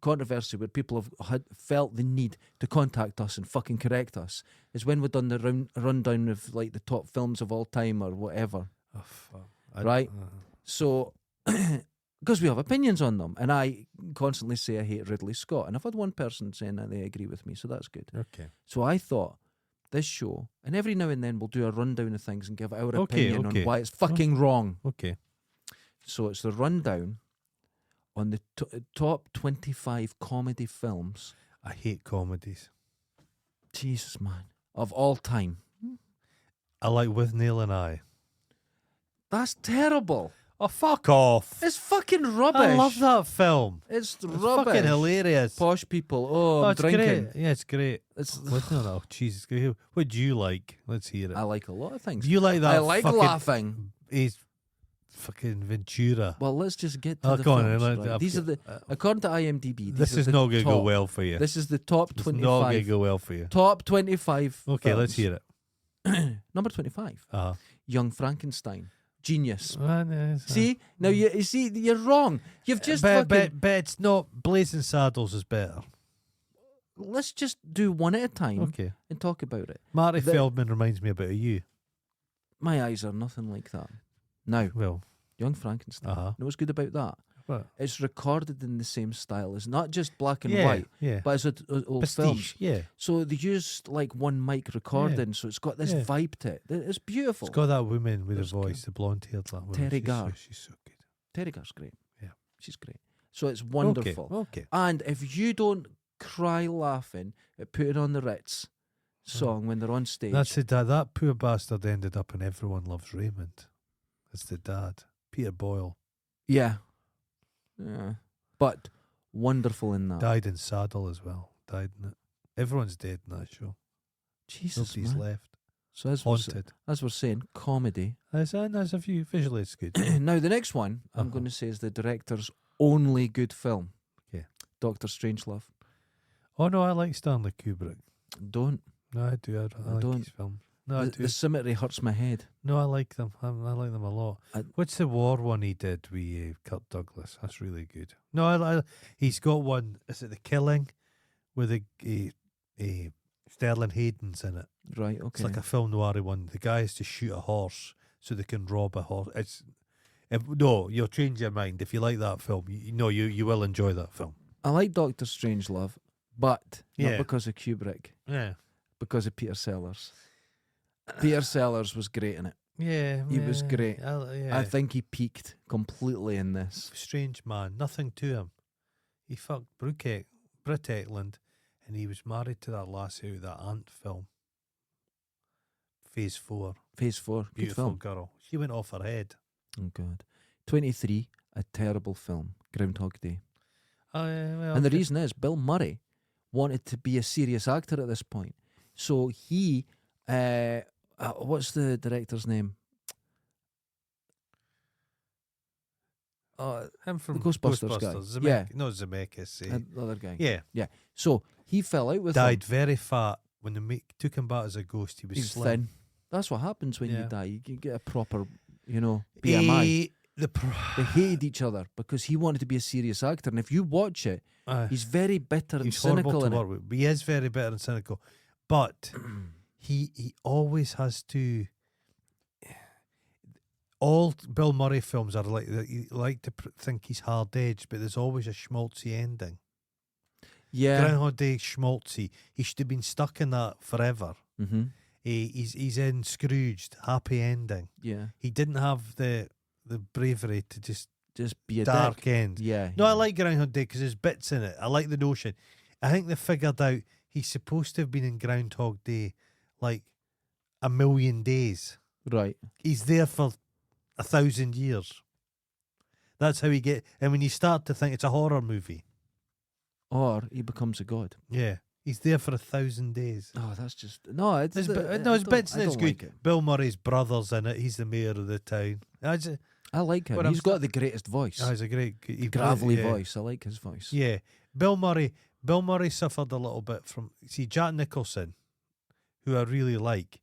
B: controversy where people have felt the need to contact us and fucking correct us is when we've done the rundown of like the top films of all time or whatever.
A: Oh, fuck.
B: Right? So, because we have opinions on them, and I constantly say I hate Ridley Scott, and I've had one person saying that they agree with me, so that's good.
A: Okay.
B: So I thought, this show, and every now and then we'll do a rundown of things and give our opinion on why it's fucking wrong.
A: Okay.
B: So it's the rundown on the top 25 comedy films.
A: I hate comedies.
B: Jesus, man. Of all time.
A: I like With Neil and I.
B: That's terrible.
A: Oh, fuck off.
B: It's fucking rubbish.
A: I love that film.
B: It's
A: It's
B: rubbish.
A: fucking hilarious.
B: Posh people. Oh, I'm
A: it's
B: drinking.
A: great. Yeah, it's great.
B: It's,
A: No, Jesus. What do you like? Let's hear it.
B: I like a lot of things.
A: Do you like that?
B: I like
A: fucking,
B: laughing.
A: He's fucking Ventura.
B: Well, let's just get to the
A: go on,
B: films.
A: then,
B: Right? These are the, according to IMDb,
A: This
B: these
A: is
B: are the
A: not going to go
B: top-
A: well for you.
B: This is the top
A: It's not going to
B: 25.
A: go well for you.
B: Top 25.
A: Okay,
B: films.
A: let's hear it.
B: Number 25.
A: Uh-huh.
B: Young Frankenstein. Genius.
A: No,
B: See? Now, you see, you're wrong. You've just
A: but
B: fucking...
A: it's not. Blazing Saddles is better.
B: Let's just do one at a time
A: Okay.
B: and talk about it.
A: Marty Feldman reminds me a bit of you.
B: My eyes are nothing like that. Now,
A: Well,
B: Young Frankenstein.
A: Uh-huh.
B: You know what's good about that?
A: what?
B: It's recorded in the same style. It's not just black and
A: Yeah,
B: white,
A: yeah.
B: but it's old films.
A: Prestige, yeah.
B: So they used like one mic recording, so it's got this
A: Yeah.
B: vibe to it. It's beautiful.
A: It's got that woman with
B: That's
A: the voice, the blonde-haired woman.
B: Terry Garr.
A: She's so good.
B: Terry Garr's great.
A: Yeah.
B: She's great. So it's wonderful.
A: Okay.
B: And if you don't cry laughing at Putting on the Ritz song when they're on stage,
A: That's the dad. That poor bastard ended up in Everyone Loves Raymond. That's the dad. Peter Boyle.
B: yeah, but wonderful in that.
A: Died in Saddle as well. Died in it. Everyone's dead in that show.
B: Jesus,
A: Nobody's
B: man.
A: left.
B: So as
A: Haunted.
B: we're saying, comedy.
A: There's a few. Visually, it's good.
B: Now the next one I'm
A: Uh-huh.
B: going to say is the director's only good film.
A: Okay.
B: Doctor Strangelove.
A: Oh no, I like Stanley Kubrick.
B: Don't.
A: No, I do. I like
B: don't.
A: his films. No, I do.
B: The symmetry hurts my head.
A: No, I like them. I like them a lot. What's the war one he did with Kirk Douglas? That's really good. No, he's got one. Is it The Killing? With a Sterling Hayden's in it.
B: Right, okay.
A: It's like a film noir one. The guy has to shoot a horse so they can rob a horse. No, you'll change your mind if you like that film. You will enjoy that film.
B: I like Doctor Strangelove, but
A: Yeah.
B: not because of Kubrick,
A: Yeah.
B: because of Peter Sellers. Peter Sellers was great in it.
A: Yeah.
B: He was
A: yeah,
B: great.
A: yeah.
B: I think he peaked completely in this.
A: Strange man. Nothing to him. He fucked Brit Eklund, and he was married to that lassie out of that Ant film. Phase 4.
B: Phase 4. Good
A: Beautiful
B: film.
A: girl. She went off her head.
B: Oh, God. 23, a terrible film. Groundhog Day.
A: Oh, yeah, well,
B: And the reason is Bill Murray wanted to be a serious actor at this point. So he, what's the director's name?
A: him from
B: the Ghostbusters guy. Yeah.
A: No, Zemeckis.
B: The other guy.
A: Yeah.
B: So he fell out with
A: Died
B: him.
A: very fat. When they took him back as a ghost, he was
B: He's
A: slim.
B: thin. That's what happens when you
A: Yeah.
B: die. You can get a proper, BMI. They hated each other because he wanted to be a serious actor. And if you watch it, he's very bitter and
A: he's
B: cynical
A: horrible
B: in
A: to
B: it.
A: work with. But he is very bitter and cynical. But he always has to. All Bill Murray films are like that. You like to think he's hard edged, but there's always a schmaltzy ending.
B: Yeah.
A: Groundhog Day schmaltzy. He should have been stuck in that forever.
B: Mm-hmm.
A: He's in Scrooged, happy ending.
B: Yeah.
A: He didn't have the bravery to just
B: be a
A: dark
B: dick.
A: end.
B: Yeah.
A: No, I like Groundhog Day because there's bits in it. I like the notion. I think they figured out he's supposed to have been in Groundhog Day like 1,000,000 days.
B: Right.
A: He's there for 1,000 years. That's how he get. And when you start to think it's a horror movie,
B: Or he becomes a god.
A: yeah, he's there for 1,000 days.
B: Oh, that's just no. It's
A: There's,
B: I
A: there's
B: don't-
A: bits
B: I
A: in it's
B: don't
A: good.
B: like it.
A: Bill Murray's brother's in it. He's the mayor of the town.
B: I like him.
A: What I'm
B: He's got the greatest voice.
A: He's a great,
B: Gravelly
A: yeah.
B: voice. I like his voice.
A: Yeah, Bill Murray suffered a little bit from Jack Nicholson, who I really like,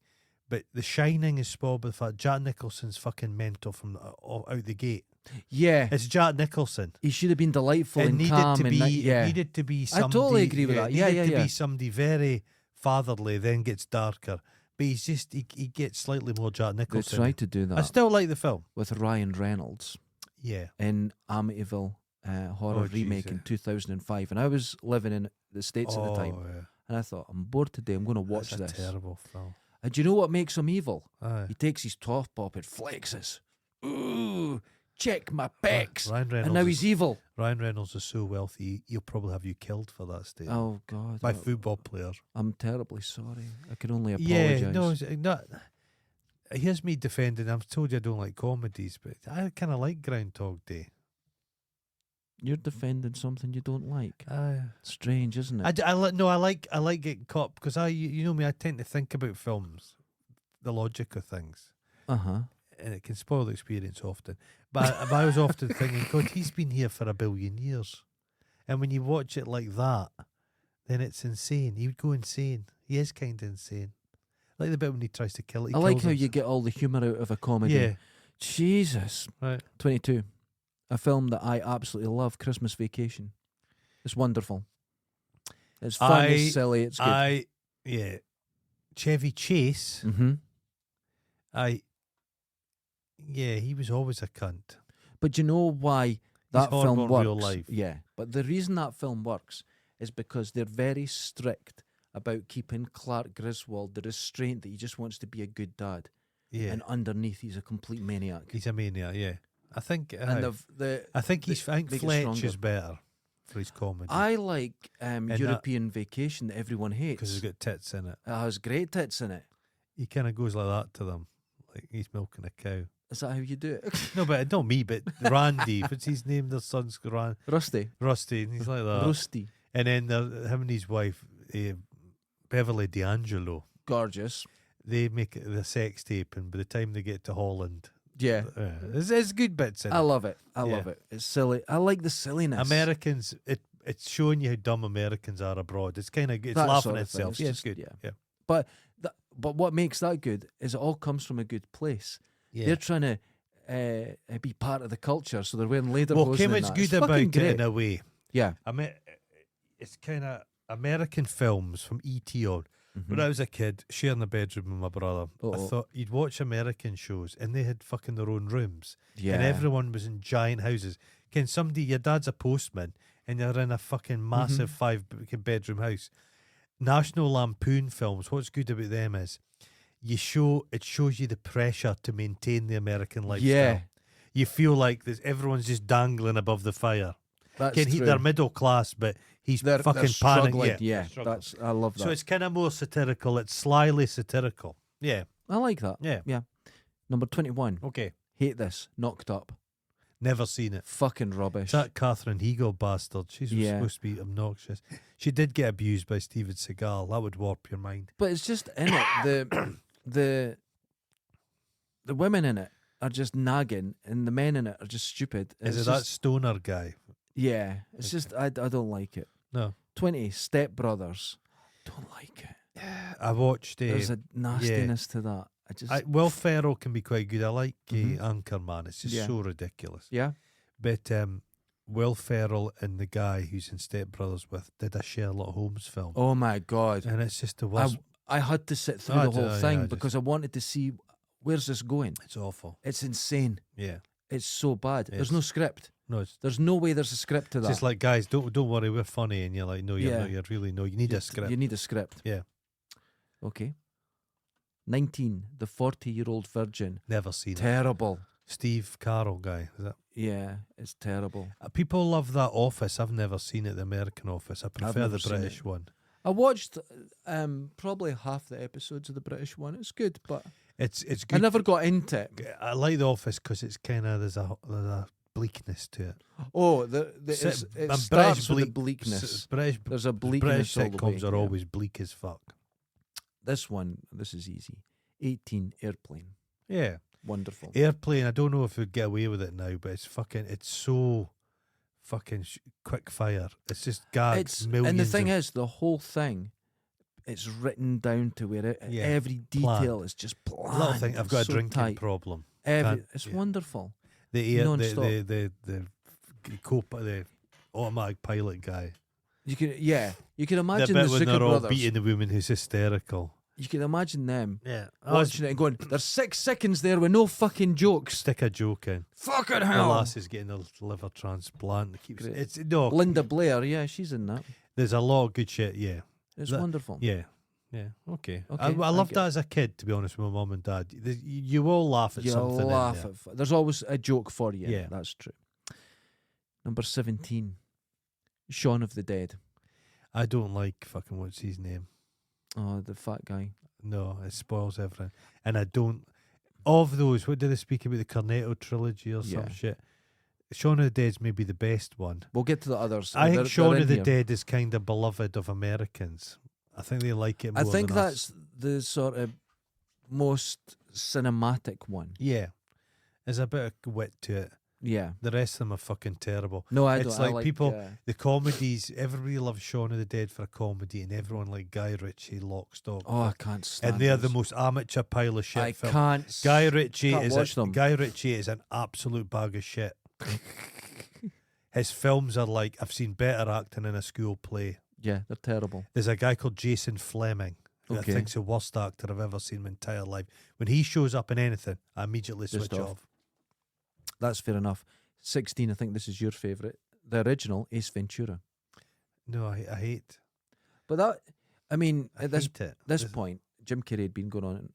A: but The Shining is spoiled by the fact Jack Nicholson's fucking mental from out the gate.
B: Yeah.
A: It's Jack Nicholson.
B: He should have been delightful
A: It
B: and
A: needed
B: calm
A: to
B: and
A: be.
B: yeah.
A: It needed to be
B: I
A: somebody.
B: totally agree with that. Yeah,
A: it needed
B: yeah,
A: to
B: yeah.
A: be somebody very fatherly, then gets darker. But he's just he gets slightly more Jack
B: They
A: Nicholson.
B: tried to do
A: I
B: that
A: still like the film.
B: with Ryan Reynolds
A: Yeah.
B: in Amityville horror
A: Oh,
B: remake
A: jeez,
B: in
A: yeah.
B: 2005, and I was living in the States at the time,
A: Yeah.
B: and I thought, I'm bored today. I'm going to watch
A: That's a
B: this.
A: terrible film.
B: And do you know what makes him evil?
A: Aye.
B: He takes his top off and flexes. Ooh, check my pecs.
A: Ryan Reynolds.
B: And now he's evil.
A: Ryan Reynolds is so wealthy, he'll probably have you killed for that statement.
B: Oh, God.
A: By football players.
B: I'm terribly sorry. I can only
A: Yeah,
B: apologise.
A: no, not. Here's me defending. I've told you I don't like comedies, but I kind of like Groundhog Day.
B: You're defending something you don't like.
A: I
B: Strange, isn't it?
A: I like getting caught because you know me. I tend to think about films, the logic of things,
B: Uh-huh.
A: and it can spoil the experience often. But I was often thinking, God, he's been here for 1 billion years, and when you watch it like that, then it's insane. He would go insane. He is kind of insane. Like the bit when he tries to kill it.
B: I like how you get all the humour out of a comedy.
A: Yeah.
B: Jesus.
A: Right.
B: 22. A film that I absolutely love, Christmas Vacation. It's wonderful. It's fun, it's silly, it's good.
A: Yeah. Chevy Chase.
B: Mm-hmm.
A: He was always a cunt.
B: But you know why that
A: horrible
B: film
A: in
B: works?
A: real life.
B: Yeah. But the reason that film works is because they're very strict about keeping Clark Griswold the restraint that he just wants to be a good dad.
A: Yeah.
B: And underneath he's a complete maniac.
A: He's a maniac, yeah. I think
B: And
A: I think
B: make it
A: Fletch
B: stronger.
A: is better for his comedy.
B: I like
A: that-
B: European Vacation that everyone hates.
A: Because he's got tits in it.
B: It has great tits in it.
A: He kind of goes like that to them. Like he's milking a cow.
B: Is that how you do it?
A: No, but not me, but Randy. What's his name? Their son's
B: Rusty.
A: Rusty. And he's like that.
B: Rusty.
A: And then him and his wife, Beverly D'Angelo,
B: Gorgeous.
A: they make it the sex tape. And by the time they get to Holland,
B: Yeah.
A: there's good bits in
B: I
A: it.
B: love it. I
A: Yeah.
B: love it. It's silly. I like the silliness.
A: Americans, it's showing you how dumb Americans are abroad. It's kind of it's
B: That
A: laughing
B: sort
A: at
B: of thing.
A: itself.
B: It's
A: Yeah,
B: just-
A: it's good.
B: yeah.
A: Yeah.
B: But what makes that good is it all comes from a good place. They're trying to be part of the culture, so they're wearing lederhosen.
A: Well,
B: and
A: what's
B: that.
A: good
B: It's
A: about
B: fucking
A: it
B: great.
A: in a way.
B: Yeah.
A: I mean, it's kind of American films from E.T. on. When I was a kid, sharing a bedroom with my brother, I
B: Uh-oh.
A: thought you'd watch American shows and they had fucking their own rooms.
B: Yeah.
A: And everyone was in giant houses. Can somebody, your dad's a postman, and you're in a fucking massive 5-bedroom house. National Lampoon films, what's good about them is it shows you the pressure to maintain the American lifestyle.
B: Yeah.
A: You feel like everyone's just dangling above the fire.
B: That's true.
A: They're middle class, but they're fucking
B: struggling.
A: panicking.
B: Yeah, I love that.
A: So it's kind of more satirical. It's slyly satirical. Yeah.
B: I like that.
A: Yeah.
B: Number 21.
A: Okay.
B: Hate this. Knocked Up.
A: Never seen it.
B: Fucking rubbish.
A: It's that Catherine Hegel bastard. She's supposed to be obnoxious. She did get abused by Steven Seagal. That would warp your mind.
B: But it's just in it. The women in it are just nagging, and the men in it are just stupid.
A: Is it that stoner guy?
B: Yeah. It's just I don't like it.
A: No.
B: 20. Step Brothers. Don't like it.
A: I watched.
B: There's a nastiness to that.
A: Will Ferrell can be quite good. I like Anchorman. It's just so ridiculous.
B: Yeah.
A: But Will Ferrell and the guy who's in Step Brothers did a Sherlock Holmes film.
B: Oh my God.
A: And it's just the worst.
B: I had to sit through the whole thing because I wanted to see where's this going.
A: It's awful.
B: It's insane.
A: Yeah.
B: It's so bad. There's no script.
A: No,
B: there's no way there's a script to that.
A: It's just like, guys, don't worry, we're funny, and you're like, no, you're not. You're really no. You need a script.
B: You need a script.
A: Yeah.
B: Okay. 19. The 40-Year-Old Virgin.
A: Never seen it.
B: Terrible.
A: Steve Carell guy, is it?
B: Yeah, it's terrible.
A: People love that Office. I've never seen it, the American Office. I prefer the British one.
B: I watched probably half the episodes of the British one. It's good, but
A: it's good.
B: I never got into it.
A: I like the Office because it's kind of there's a bleakness to it.
B: Oh, it starts with the bleakness. There's a bleakness.
A: British sitcoms
B: all the way,
A: are always bleak as fuck.
B: This is easy. 18. Airplane.
A: Yeah.
B: Wonderful.
A: Airplane, I don't know if we'd get away with it now, but it's so fucking quick fire. It's just gags, millions.
B: And the thing is, the whole thing, it's written down to where every detail is just planned.
A: Little thing, I've got a
B: so
A: drinking
B: tight.
A: problem.
B: It's wonderful.
A: The automatic pilot guy.
B: You can imagine
A: the
B: the
A: bit when they're all
B: brothers
A: beating the woman who's hysterical.
B: You can imagine them
A: watching
B: it and going, there's 6 seconds there with no fucking jokes.
A: Stick a joke in.
B: Fucking hell.
A: The lass is getting a liver transplant.
B: Linda Blair, she's in that.
A: There's a lot of good shit,
B: It's wonderful.
A: Yeah, okay. I loved that as a kid, to be honest, with my mum and dad. You all laugh at something.
B: There's always a joke for you.
A: Yeah.
B: That's true. Number 17. Shaun of the Dead.
A: I don't like fucking what's his name.
B: Oh, the fat guy.
A: No, it spoils everything. And I don't. Of those, what do they speak about? The Cornetto trilogy or some shit? Shaun of the Dead's maybe the best one.
B: We'll get to the others.
A: I think Shaun of the Dead is kind of beloved of Americans. I think they like it more.
B: I think
A: than
B: that's
A: us.
B: the sort of most cinematic one.
A: Yeah. There's a bit of wit to it.
B: Yeah.
A: The rest of them are fucking terrible.
B: No, I
A: it's
B: don't.
A: like people, the comedies, everybody loves Shaun of the Dead for a comedy, and everyone like Guy Ritchie, Lock, Stock.
B: Oh, I can't stand
A: And they're
B: those.
A: the most amateur pile of shit.
B: I can't.
A: Guy Ritchie
B: Guy
A: Ritchie is an absolute bag of shit. His films are like, I've seen better acting in a school play.
B: Yeah, they're terrible.
A: There's a guy called Jason Fleming who I think's the worst actor I've ever seen in my entire life. When he shows up in anything, I immediately switch off.
B: That's fair enough. 16, I think this is your favourite. The original, Ace Ventura.
A: No, I hate.
B: But that, I mean, at this
A: this
B: point, Jim Carrey had been going on.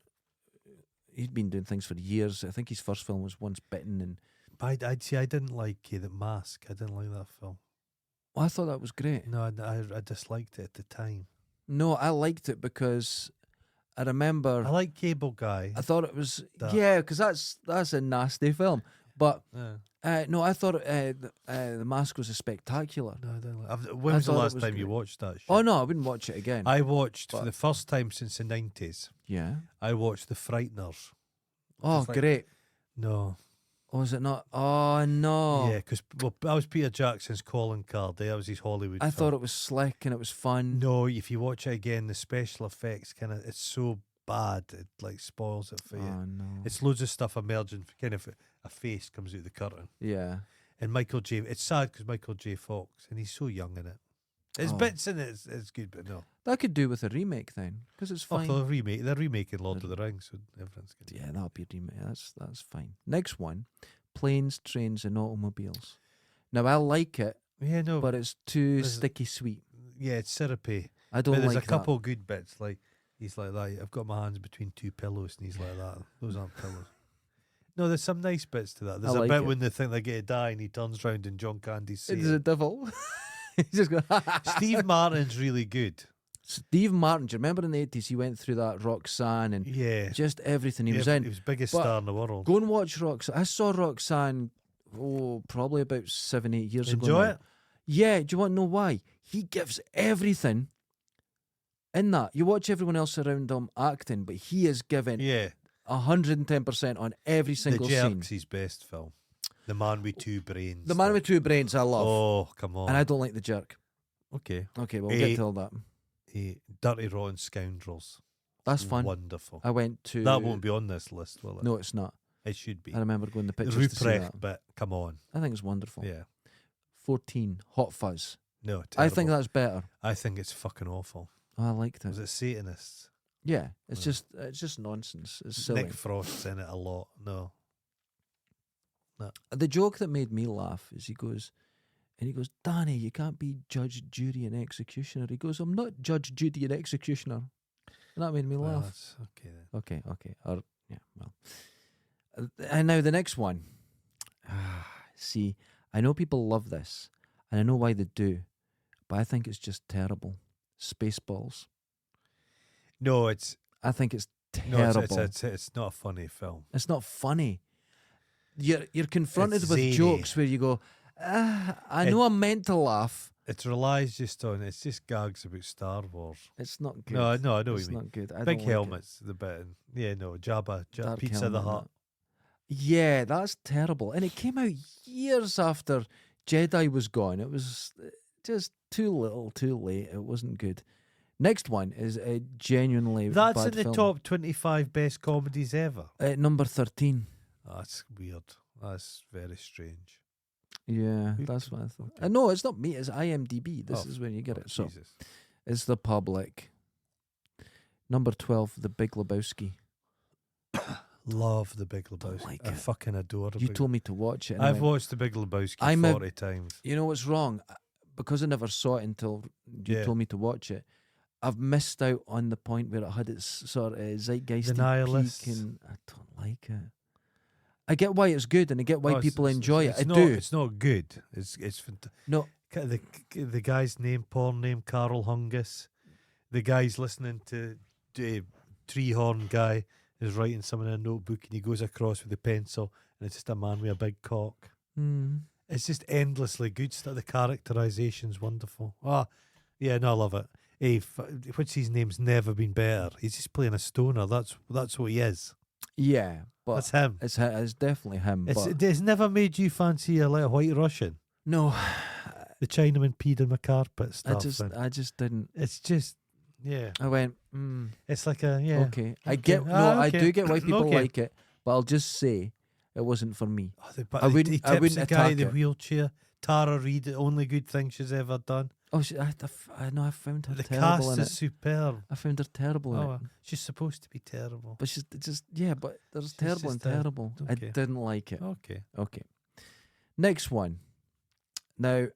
B: He'd been doing things for years. I think his first film was Once Bitten, and
A: I didn't like The Mask. I didn't like that film.
B: I thought that was great.
A: No, I disliked it at the time.
B: No, I liked it because I remember.
A: I like Cable Guy.
B: I thought it was because that's a nasty film. But no, I thought The Mask was a spectacular.
A: No, I didn't like. When was the last time you watched that shit?
B: Oh no, I wouldn't watch it again.
A: I watched for the first time since the 90s.
B: Yeah.
A: I watched The Frighteners.
B: Oh, great.
A: No.
B: Oh, is it not? Oh no.
A: Yeah, because that was Peter Jackson's calling card. That was his Hollywood.
B: I thought it was slick and it was fun.
A: No, if you watch it again, the special effects it's so bad it like spoils it for you.
B: Oh no.
A: It's loads of stuff emerging. Kind of a face comes out the curtain.
B: Yeah.
A: And Michael J. It's sad because Michael J. Fox and he's so young in it. There's bits in it. It's good, but no.
B: That could do with a remake then, because it's fine.
A: They're remaking Lord of the Rings, so everyone's good.
B: Yeah, that'll be a remake. That's fine. Next one, Planes, Trains, and Automobiles. Now I like it,
A: Yeah, no.
B: but it's too
A: There's-
B: sticky sweet.
A: Yeah, it's syrupy.
B: I don't
A: But there's
B: like
A: a couple good bits. Like he's like that. I've got my hands between two pillows, and he's like that. Those aren't pillows. No, there's some nice bits to that. There's a
B: like
A: bit
B: it.
A: when they think they're going to die, and he turns round and John Candy's
B: that. It's
A: saying,
B: a devil. He's just going.
A: Steve Martin's really good.
B: Steve Martin. Do you remember in the 80s he went through that Roxanne and
A: Yeah.
B: just everything he was
A: He
B: in?
A: was biggest
B: But
A: star in the world.
B: Go and watch Roxanne. I saw Roxanne, probably about 7-8 years ago.
A: Enjoy
B: now.
A: it?
B: Yeah, do you want to know why? He gives everything in that. You watch everyone else around him acting, but he is giving
A: Yeah.
B: 110% on every single
A: The
B: scene.
A: Jerk's his best film. The Man with Two Brains.
B: The Man with Two Brains, I love.
A: Oh, come on.
B: And I don't like The Jerk.
A: Okay.
B: Okay, we'll get to all that.
A: Dirty Rotten Scoundrels.
B: That's fun.
A: Wonderful.
B: I went to...
A: That won't be on this list, will it?
B: No, it's not.
A: It should be.
B: I remember going to the pictures to see
A: Ruprecht,
B: that.
A: but come on.
B: I think it's wonderful.
A: Yeah.
B: 14, Hot Fuzz.
A: No,
B: I think
A: terrible.
B: that's better.
A: I think it's fucking awful.
B: Oh, I liked it.
A: Was it Satanists?
B: Yeah, it's
A: Yeah.
B: just nonsense. It's silly.
A: Nick Frost's in it a lot. No.
B: The joke that made me laugh is he goes, Danny, you can't be judge, jury, and executioner. He goes, I'm not judge, jury, and executioner. And that made me
A: Well,
B: laugh.
A: that's okay then.
B: Okay. Yeah, well. And now the next one. See, I know people love this, and I know why they do, but I think it's just terrible. Spaceballs.
A: No,
B: I think it's
A: no,
B: terrible.
A: it's not a funny film.
B: It's not funny. You're confronted
A: It's
B: with
A: zany.
B: jokes where you go, I know I'm meant to laugh.
A: It relies just on, it's just gags about Star Wars.
B: It's not good.
A: No, I know what
B: It's
A: you mean.
B: not good. I
A: Big
B: don't like
A: helmets, the bit. Yeah, no, Jabba
B: Dark
A: Pizza
B: helmet
A: the
B: and
A: Hut.
B: that. Yeah, that's terrible. And it came out years after Jedi was gone. It was just too little, too late. It wasn't good. Next one is a genuinely
A: That's
B: bad
A: in the
B: film.
A: top 25 best comedies ever.
B: At number 13.
A: That's weird. That's very strange.
B: Yeah,
A: Who-
B: that's what I thought.
A: okay.
B: No, it's not me. It's IMDb. This
A: Oh,
B: is when you get
A: Oh,
B: it. So
A: Jesus.
B: it's The Public. Number 12, The Big Lebowski.
A: Love The Big Lebowski.
B: like
A: I
B: it.
A: fucking adore The
B: You
A: Big
B: told me to watch it. and I
A: I've
B: went,
A: watched The Big Lebowski
B: I'm a-
A: 40 times.
B: You know what's wrong? Because I never saw it until you
A: Yeah.
B: told me to watch it. I've missed out on the point where it had its sort of zeitgeist
A: Nihilists.
B: peak, and I don't like it. I get why it's good, and I get why
A: Oh,
B: people enjoy it. I
A: not,
B: do.
A: It's not good. It's
B: No,
A: the guy's name, porn name, Carl Hungus. The guy's listening to Treehorn guy is writing something in a notebook, and he goes across with a pencil, and it's just a man with a big cock. It's just endlessly good stuff. The characterization's wonderful. Yeah, no, I love it. Hey, what's his name's never been better. He's just playing a stoner. That's what he is.
B: yeah, but
A: That's him.
B: it's definitely him. But
A: It's never made you fancy a little white Russian.
B: no,
A: The Chinaman peed on my carpet stuff.
B: I just didn't.
A: It's just, yeah.
B: I went,
A: It's like a, yeah.
B: okay. I
A: Okay.
B: get I
A: Okay.
B: do get why people
A: Okay.
B: like it, but I'll just say it wasn't for me.
A: Oh, but
B: I
A: he
B: wouldn't-
A: tips
B: I wouldn't
A: the guy in
B: attack
A: the
B: it.
A: wheelchair. Tara Reid, the only good thing she's ever done.
B: Oh, I know. I found her
A: The
B: terrible
A: cast
B: in
A: is
B: it.
A: superb.
B: I found her terrible in
A: Oh,
B: it.
A: she's supposed to be terrible.
B: But she's just but there's
A: She's
B: terrible and
A: just,
B: terrible. I
A: okay.
B: didn't like it.
A: Okay.
B: Okay. Next one. Now,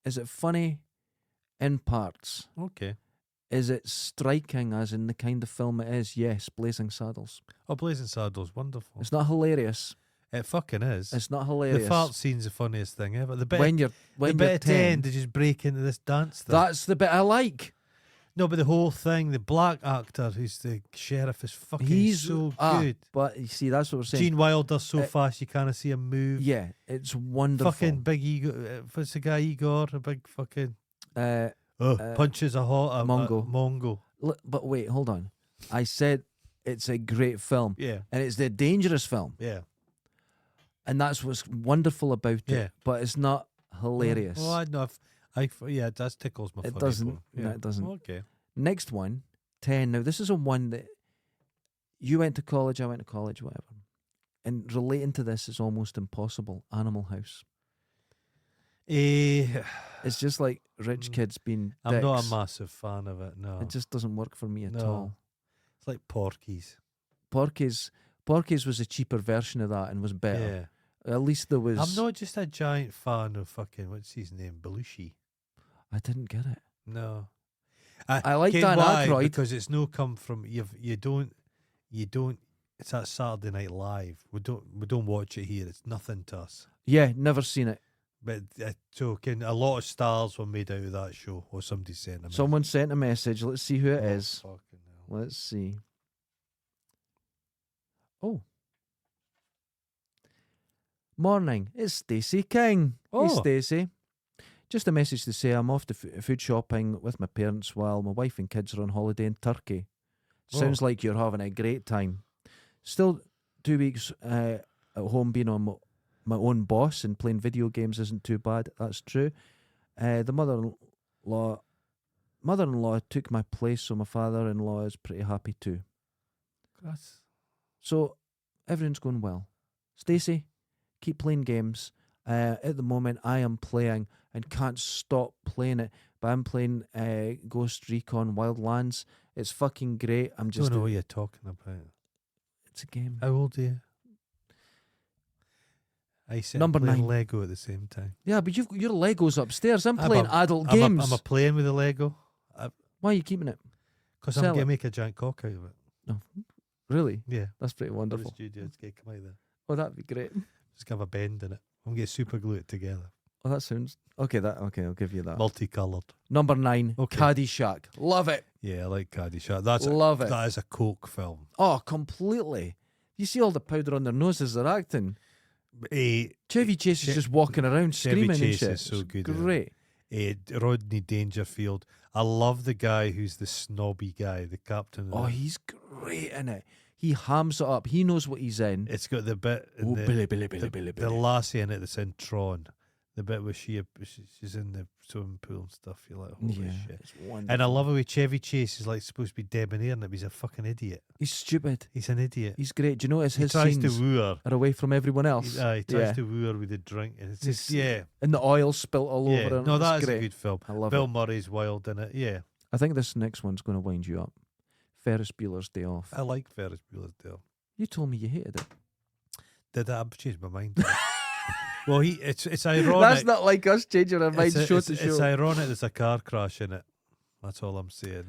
B: is it funny in parts?
A: Okay.
B: Is it striking as in the kind of film it is? Yes, Blazing Saddles.
A: Oh, Blazing Saddles, wonderful.
B: It's not hilarious.
A: It fucking is.
B: It's not
A: The
B: hilarious.
A: fart scene's the funniest thing ever. The bit,
B: when you're
A: the bit at the
B: 10,
A: end, they just break into this dance thing.
B: that's the bit I like.
A: No, but the whole thing, the black actor who's the sheriff is fucking
B: He's
A: so
B: ah,
A: good.
B: But you see, that's what we're saying.
A: Gene Wilder's so
B: Uh,
A: fast you can't see him move.
B: Yeah, it's wonderful.
A: Fucking big Igor. What's the guy Igor? A big fucking
B: Uh,
A: punches a
B: Mongo.
A: Mongo.
B: but wait, hold on. I said it's a great film,
A: Yeah,
B: and it's the dangerous film,
A: yeah.
B: and that's what's wonderful about
A: Yeah.
B: it. But it's not hilarious.
A: Well, I know. Yeah, that tickles my.
B: It
A: funny
B: doesn't.
A: bone.
B: No,
A: Yeah.
B: it doesn't.
A: Okay.
B: Next one, 10. Now, this is a one that you went to college, I went to college, whatever. And relating to this is almost impossible. Animal House. It's just like rich kids being dicks.
A: I'm not a massive fan of it. No,
B: It just doesn't work for me at
A: No.
B: all.
A: it's like Porky's.
B: Porky's was a cheaper version of that and was better.
A: Yeah,
B: At least there was.
A: I'm not just a giant fan of fucking, what's his name, Belushi.
B: I didn't get it.
A: No.
B: I like
A: Ken
B: Dan
A: why?
B: Aykroyd.
A: Because it's no come from, you don't, it's that Saturday Night Live. We don't watch it here. It's nothing to us.
B: Yeah, never seen it.
A: But so a lot of stars were made out of that show, or somebody sent them.
B: Someone sent a message. Let's see who it is.
A: Fucking hell.
B: Let's see. Oh. Morning. It's Stacey King. Hey,
A: Oh.
B: Stacey. Just a message to say I'm off to food shopping with my parents while my wife and kids are on holiday in Turkey. Sounds like you're having a great time. Still 2 weeks at home being on my own boss and playing video games isn't too bad. That's true. The mother-in-law took my place, so my father-in-law is pretty happy too. So everything's going well. Stacey, keep playing games. At the moment, I am playing and can't stop playing it. But I'm playing Ghost Recon Wildlands. It's fucking great. I'm just
A: don't know what you're talking about.
B: It's a game.
A: How old are you? I said
B: Number
A: playing
B: 9.
A: Lego at the same time.
B: Yeah, but your Legos upstairs. I'm
A: Ah,
B: playing
A: but
B: adult games.
A: I'm a playing with the Lego
B: Why are you keeping it?
A: because I'm
B: Sell
A: going
B: it.
A: to make a giant cock out of it.
B: Really?
A: Yeah.
B: That's pretty
A: For the
B: wonderful.
A: studio, it's going to come out there.
B: Oh, that'd be great.
A: Just have a bend in it. I'm going to super glue it together.
B: Oh, that sounds okay. Okay, I'll give you that.
A: Multicoloured.
B: Number 9,
A: Okay.
B: Caddyshack. Love it.
A: Yeah, I like Caddyshack.
B: Love it.
A: That is a Coke film.
B: Oh, completely. You see all the powder on their noses they're acting. Chevy Chase is just walking around
A: Chevy
B: screaming
A: Chase
B: and shit.
A: is so
B: It's
A: good, isn't
B: Great.
A: Rodney Dangerfield. I love the guy who's the snobby guy, the captain.
B: Oh, he's great in it. He hams it up. He knows what he's in.
A: It's got the bit in
B: Oh,
A: the,
B: Billy.
A: the lassie in it that's in Tron. The bit where she's in the swimming pool and stuff. You're like, holy
B: Yeah,
A: shit.
B: it's wonderful.
A: And I love the way Chevy Chase is like supposed to be debonair in it, but he's a fucking idiot.
B: He's stupid.
A: He's an idiot.
B: He's great. Do you notice
A: He
B: his
A: tries to
B: scenes
A: woo her.
B: are away from everyone else?
A: He tries
B: Yeah.
A: to woo her with the drink. And it's
B: It's-
A: just, yeah.
B: And the oil spilt all
A: Yeah.
B: over him.
A: No,
B: It's
A: that is
B: great.
A: a good film.
B: I love
A: Bill
B: it.
A: Murray's wild in it. Yeah.
B: I think this next one's going to wind you up. Ferris Bueller's Day Off.
A: I like Ferris Bueller's Day Off.
B: You told me you hated it.
A: Did that? I've changed my mind. Well, it's ironic.
B: That's not like us changing our minds show to
A: It's
B: show.
A: ironic there's a car crash in it. That's all I'm saying.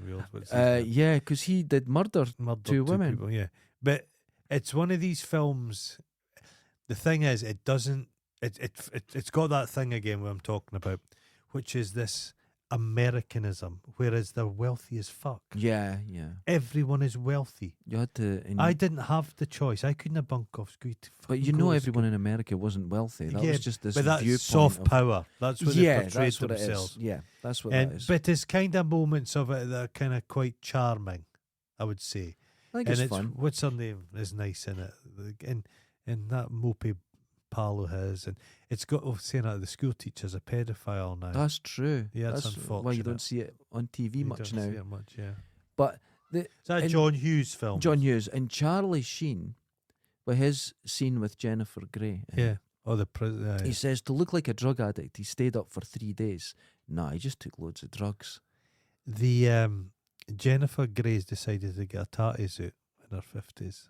B: Yeah, because he did murder.
A: Murdered
B: two women.
A: people, yeah. But it's one of these films. The thing is, it doesn't. It's got that thing again where I'm talking about, which is this Americanism, whereas they're wealthy as fuck.
B: Yeah.
A: Everyone is wealthy.
B: You had to.
A: I didn't have the choice. I couldn't have bunk off school.
B: But you know, everyone in America wasn't wealthy. That was just this
A: but that's
B: viewpoint
A: soft
B: of,
A: power. That's what
B: yeah,
A: they portrayed
B: that's what
A: themselves.
B: it is. Yeah, that's what
A: And
B: that is.
A: but there's kind of moments of it that are kind of quite charming, I would say.
B: I think
A: And
B: it's fun.
A: what's her name is nice in it, and that mopey pal of his, and it's got saying that the school teacher's a pedophile now.
B: That's true.
A: Yeah, it's
B: that's why you
A: unfortunate.
B: don't see it on TV
A: You
B: much
A: don't
B: now.
A: see it much, yeah.
B: But
A: Is that a
B: and
A: John Hughes film?
B: John Hughes and Charlie Sheen, with his scene with Jennifer Grey.
A: Yeah. Oh, the prison.
B: He says to look like a drug addict, he stayed up for 3 days. Nah, he just took loads of drugs.
A: The Jennifer Grey's decided to get a tatty suit in her 50s.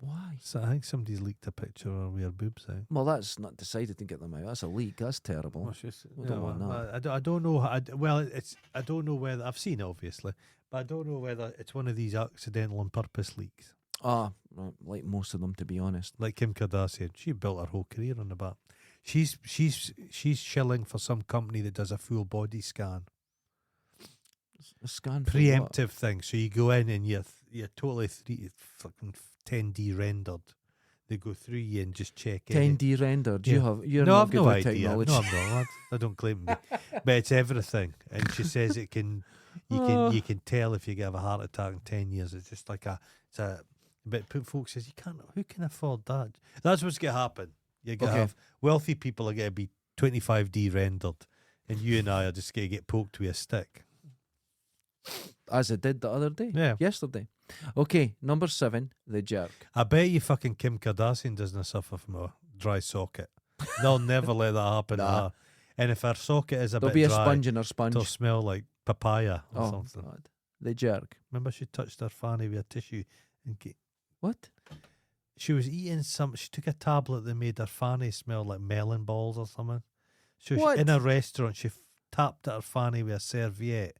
B: Why?
A: So I think somebody's leaked a picture of her boobs out.
B: Well, that's not decided to get them out. That's a leak. That's terrible.
A: Well, she's-
B: We don't want that.
A: I don't know. I don't know whether I've seen it obviously, but I don't know whether it's one of these accidental on purpose leaks,
B: Ah, right, like most of them, to be honest.
A: like Kim Kardashian. She built her whole career on the back. She's shilling for some company that does a full body scan,
B: A scan for what?
A: preemptive thing. So you go in and you're totally fucking 10D rendered. They go through you and just check it.
B: 10D rendered.
A: Yeah.
B: You're
A: No,
B: not
A: I've
B: good
A: no
B: with
A: idea.
B: technology.
A: No, I'm not. I don't claim to be. But it's everything. And she says it can. You can tell if you get a heart attack in 10 years. It's just like but folks says you can't. Who can afford that? That's what's going to happen. You're going to
B: Okay.
A: have wealthy people are going to be 25D rendered, and you and I are just going to get poked with a stick.
B: As I did the other day.
A: Yeah.
B: Yesterday. Okay, number 7, The Jerk.
A: I bet you fucking Kim Kardashian doesn't suffer from a dry socket. They'll never let that happen to
B: Nah.
A: her. And if her socket is a
B: There'll
A: bit
B: be a
A: dry,
B: sponge in her sponge.
A: it'll smell like papaya or
B: Oh,
A: something.
B: God. The Jerk.
A: Remember she touched her fanny with a tissue and
B: What?
A: she was eating some. She took a tablet that made her fanny smell like melon balls or something. So
B: What?
A: in a restaurant, she tapped at her fanny with a serviette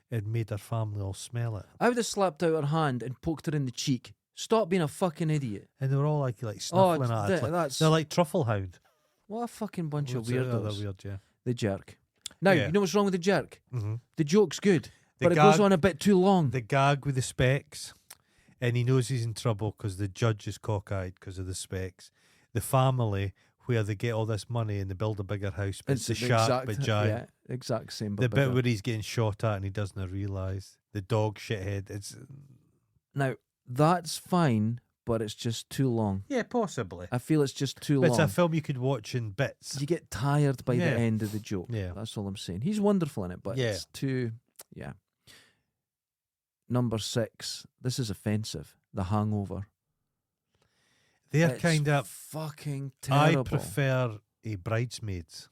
A: and made her family all smell it.
B: I would have slapped out her hand and poked her in the cheek. Stop being a fucking idiot.
A: And they were all like snuffling at it.
B: That's
A: They're like truffle hound.
B: what a fucking bunch of
A: They're
B: weirdos.
A: weird, yeah.
B: The jerk. Now,
A: Yeah.
B: you know what's wrong with the jerk?
A: Mm-hmm.
B: The joke's good,
A: The
B: but it goes
A: gag-
B: on a bit too long.
A: The gag with the specs, and he knows he's in trouble because the judge is cockeyed because of the specs. The family, where they get all this money and they build a bigger house, but it's a shack, but giant.
B: Yeah, exact same. But
A: The bit
B: bigger.
A: where he's getting shot at and he doesn't realise. The dog shithead. It's
B: Now, that's fine, but it's just too long.
A: yeah, possibly.
B: I feel it's just too
A: But
B: long.
A: it's a film you could watch in bits.
B: You get tired by
A: Yeah.
B: the end of the joke.
A: Yeah.
B: That's all I'm saying. He's wonderful in it, but
A: Yeah.
B: it's too, yeah. Number 6. This is offensive. The Hangover.
A: They're
B: It's
A: kind of.
B: fucking terrible.
A: I prefer a Bridesmaids.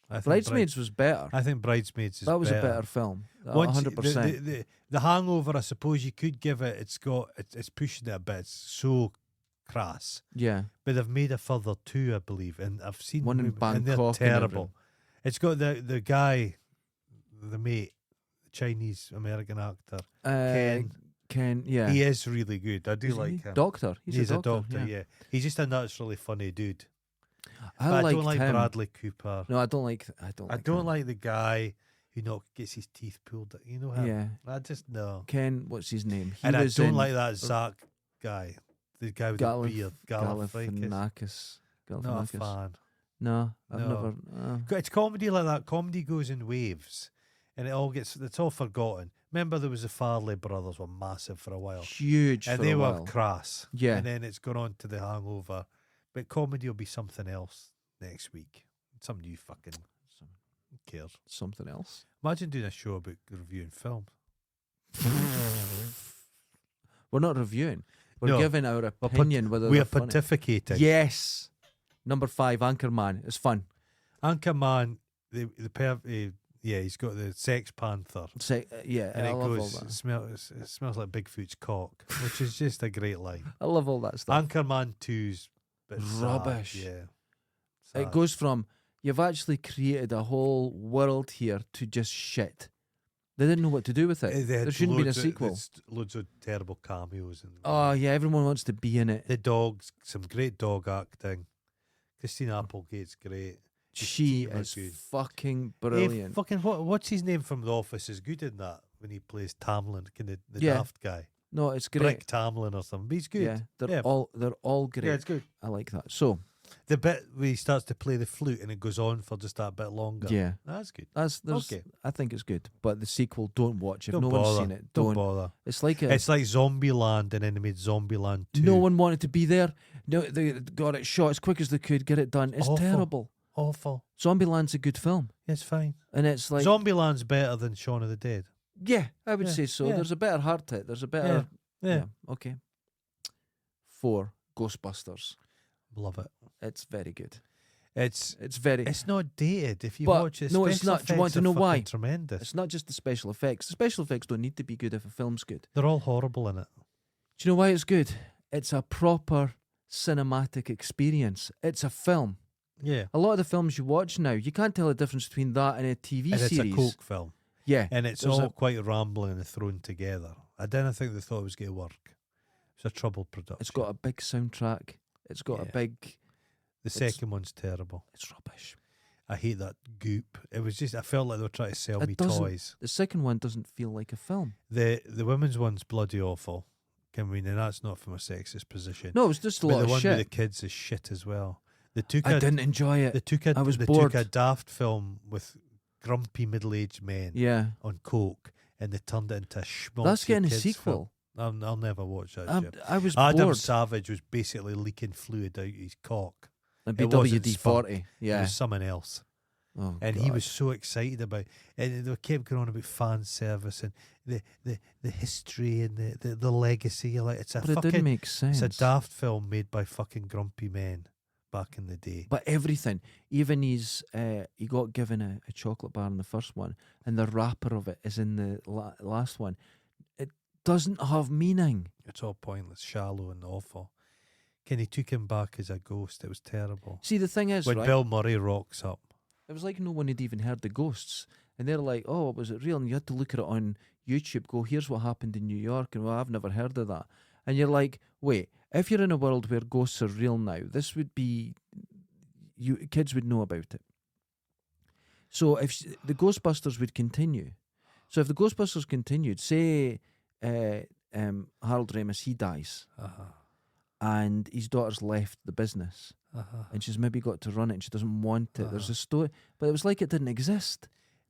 A: I think
B: Bridesmaids was better.
A: I think Bridesmaids is
B: That was
A: better.
B: a better film.
A: Once
B: 100%.
A: The Hangover, I suppose you could give it. It's pushing it a bit. It's so crass.
B: Yeah.
A: But they've made a further 2, I believe, and I've seen
B: One in
A: and they're
B: Bangkok and
A: terrible. It's got the guy, the mate, Chinese American actor.
B: Ken, yeah.
A: He is really good. I do
B: Isn't
A: like
B: he?
A: him.
B: Doctor.
A: He's a doctor. Yeah. He's just a naturally funny dude.
B: I
A: But I
B: liked
A: don't like
B: him.
A: Bradley Cooper.
B: No, I don't like. I don't.
A: like the guy who gets his teeth pulled. You know him.
B: Yeah.
A: I just no.
B: Ken, what's his name? He
A: And I
B: was
A: don't
B: in
A: like that Zach guy. The guy with the beard.
B: Galifianakis.
A: Not a
B: Galifianakis.
A: fan.
B: No, I've
A: No.
B: never.
A: It's comedy like that. Comedy goes in waves, and it's all forgotten. Remember, there was the Farley brothers were massive for a while,
B: Huge
A: and
B: for
A: they
B: a
A: were
B: while.
A: crass.
B: Yeah.
A: And then it's gone on to the Hangover, but comedy will be something else next week. Something you fucking who cares.
B: Something else.
A: Imagine doing a show about reviewing film.
B: We're not reviewing. We're
A: No.
B: giving our opinion whether
A: We're
B: they're funny.
A: pontificating.
B: Yes. Number 5, Anchorman. It's fun.
A: Anchorman, he's got the Sex Panther.
B: Yeah,
A: And
B: I
A: it
B: love all
A: goes,
B: that.
A: it smells like Bigfoot's cock, which is just a great line.
B: I love all that stuff.
A: Anchorman 2's bit
B: Rubbish.
A: Sad, yeah.
B: It
A: Sad.
B: goes from you've actually created a whole world here to just shit. They didn't know what to do with it.
A: They had
B: There shouldn't be a
A: loads of-
B: sequel.
A: there's loads of terrible cameos. And
B: Oh yeah, everyone wants to be in it.
A: the dogs, some great dog acting. Christina Applegate's great. The
B: She
A: team
B: is
A: good.
B: fucking
A: Hey,
B: brilliant.
A: fucking what's his name from The Office is good in that when he plays Tamlin, kind of the
B: Yeah.
A: daft guy.
B: No, it's great.
A: Brick Tamlin or something. But he's good.
B: Yeah, they're
A: Yeah.
B: all great.
A: Yeah, it's good.
B: I like that. So
A: The bit where he starts to play the flute and it goes on for just that bit longer.
B: yeah,
A: That's good.
B: there's.
A: Okay.
B: I think it's good, but the sequel, don't watch if
A: Don't
B: no
A: bother.
B: one's seen it.
A: Don't
B: Don't.
A: bother.
B: It's like a.
A: It's like Zombieland, and then they made Zombieland 2.
B: No one wanted to be there. No, they got it shot as quick as they could, get it done. It's
A: Awful.
B: terrible.
A: Awful.
B: Zombieland's a good film,
A: It's fine.
B: and it's like
A: Zombieland's better than Shaun of the Dead.
B: yeah, I would
A: Yeah,
B: say so.
A: yeah.
B: There's a better heart to it. There's a better
A: Yeah.
B: Okay. 4, Ghostbusters.
A: Love it.
B: It's very good.
A: It's
B: Very.
A: it's not dated. If you
B: But
A: watch it,
B: no, it's
A: special
B: not. Do you want
A: effects
B: to
A: are
B: know why?
A: fucking Tremendous.
B: It's not just the special effects. The special effects don't need to be good if a film's good.
A: They're all horrible in it.
B: Do you know why it's good? It's a proper cinematic experience. It's a film.
A: Yeah.
B: A lot of the films you watch now, you can't tell the difference between that and a TV
A: And
B: series.
A: it's a Coke film.
B: Yeah.
A: And it's
B: There's
A: all
B: a-
A: quite rambling and thrown together. I didn't think they thought it was going to work. It's a troubled production.
B: It's got a big soundtrack. It's got a
A: Yeah.
B: big.
A: The second one's terrible.
B: It's rubbish.
A: I hate that goop. It was just, I felt like they were trying to sell
B: It
A: me
B: doesn't-
A: toys.
B: The second one doesn't feel like a film.
A: The women's one's bloody awful. I mean, and that's not from a sexist position.
B: No, it was just a
A: but
B: lot
A: the
B: of
A: one
B: shit.
A: with the kids is shit as well. They took
B: I
A: a,
B: didn't enjoy it.
A: they took a,
B: I was
A: they
B: bored.
A: took a daft film with grumpy middle-aged men
B: Yeah.
A: on coke, and they turned it into a schmaltzy
B: That's getting a
A: kids
B: sequel.
A: film. I'll never watch that shit.
B: I was
A: Adam
B: bored.
A: Savage was basically leaking fluid out his cock.
B: And
A: it wasn't
B: WD-40.
A: It
B: Yeah.
A: was someone else.
B: Oh,
A: And he
B: God.
A: was so excited about, and they kept going on about fan service and the history and the legacy. You're like, it's a
B: But it didn't
A: fucking,
B: make sense.
A: it's a daft film made by fucking grumpy men back in the day.
B: But everything, even he got given a chocolate bar in the first one, and the wrapper of it is in the last one. It doesn't have meaning.
A: It's all pointless, shallow, and awful. Kenny took him back as a ghost. It was terrible.
B: See, the thing is,
A: When
B: right,
A: Bill Murray rocks up.
B: it was like no one had even heard the ghosts. And they're like, oh, was it real? And you had to look at it on YouTube, go, here's what happened in New York. And well, I've never heard of that. And you're like, wait, if you're in a world where ghosts are real now, this would be, kids would know about it. So if the Ghostbusters would continue. So if the Ghostbusters continued, say Harold Ramis, he dies. And his daughter's left the business. And she's maybe got to run it and she doesn't want it. There's a story. But it was like it didn't exist.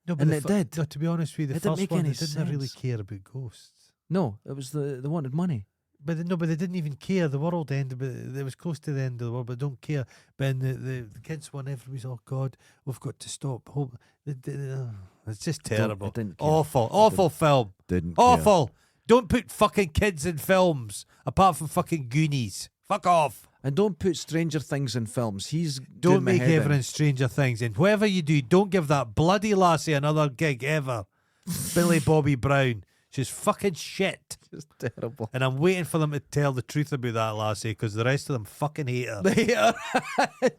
A: No, but
B: and it did.
A: No, to be honest with you, the
B: It didn't
A: first
B: make
A: one,
B: any
A: they didn't really
B: sense.
A: care about ghosts.
B: No, it was they wanted money.
A: But they didn't even care. The world ended, but it was close to the end of the world, but don't care. But in the kids one, everybody's, oh God, we've got to stop. It's just terrible.
B: It didn't care.
A: Awful film.
B: Didn't
A: Awful. Don't put fucking kids in films, apart from fucking Goonies. Fuck off.
B: And don't put Stranger Things in films.
A: Don't
B: doing my
A: make
B: head
A: ever
B: in.
A: in Stranger Things. And whatever you do, don't give that bloody lassie another gig ever. Billy Bobby Brown. She's fucking shit.
B: It's terrible.
A: And I'm waiting for them to tell the truth about that lassie because the rest of them fucking hate her.
B: They are.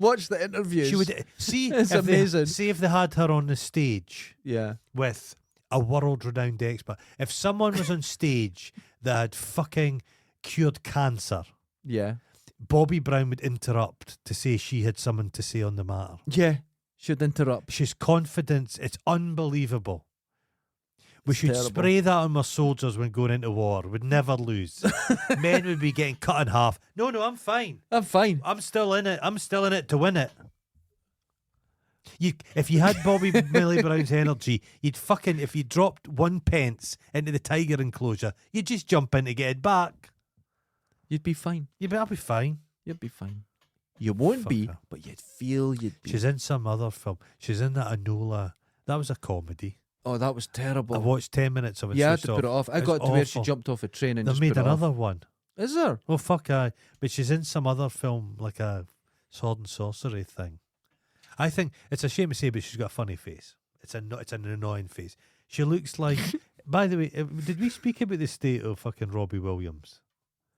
B: Watch the interviews.
A: She would see
B: It's
A: if
B: amazing.
A: See if they had her on the stage
B: Yeah.
A: with a world-renowned expert. If someone was on stage that had fucking cured cancer,
B: Yeah.
A: Bobby Brown would interrupt to say she had something to say on the matter.
B: Yeah. Should interrupt.
A: She's confident. It's unbelievable. We
B: It's
A: should
B: terrible.
A: spray that on our soldiers when going into war. We'd never lose. Men would be getting cut in half. No, I'm fine.
B: I'm fine.
A: I'm still in it. I'm still in it to win it. If you had Bobby Millie Brown's energy, you'd fucking, if you dropped 1 pence into the tiger enclosure, you'd just jump in to get it back.
B: You'd be fine.
A: I'll be fine.
B: You'd be fine. You won't
A: Fuck
B: be,
A: her.
B: but you'd feel you'd be.
A: She's in some other film. She's in that Enola. That was a comedy.
B: Oh, that was terrible.
A: I watched 10 minutes of it.
B: Yeah, I had
A: switched
B: to put it off. I
A: It's
B: got to where she
A: awful.
B: jumped off a train and
A: They
B: just
A: made
B: put it
A: another
B: off.
A: one.
B: Is there?
A: Oh, fuck aye. But she's in some other film, like a sword and sorcery thing. I think it's a shame to say, but she's got a funny face. It's an annoying face. She looks like. By the way, did we speak about the state of fucking Robbie Williams?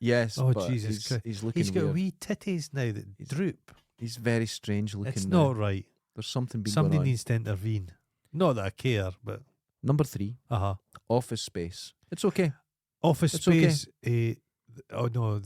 B: Yes.
A: Oh,
B: but
A: Jesus Christ.
B: he's looking
A: He's got
B: weird.
A: wee titties now that droop.
B: He's very strange looking.
A: It's
B: now.
A: not right.
B: There's something being
A: Somebody
B: going on.
A: needs to intervene. Not that I care, but
B: Number 3, Office Space. It's okay.
A: Office
B: It's okay.
A: Space. Oh no,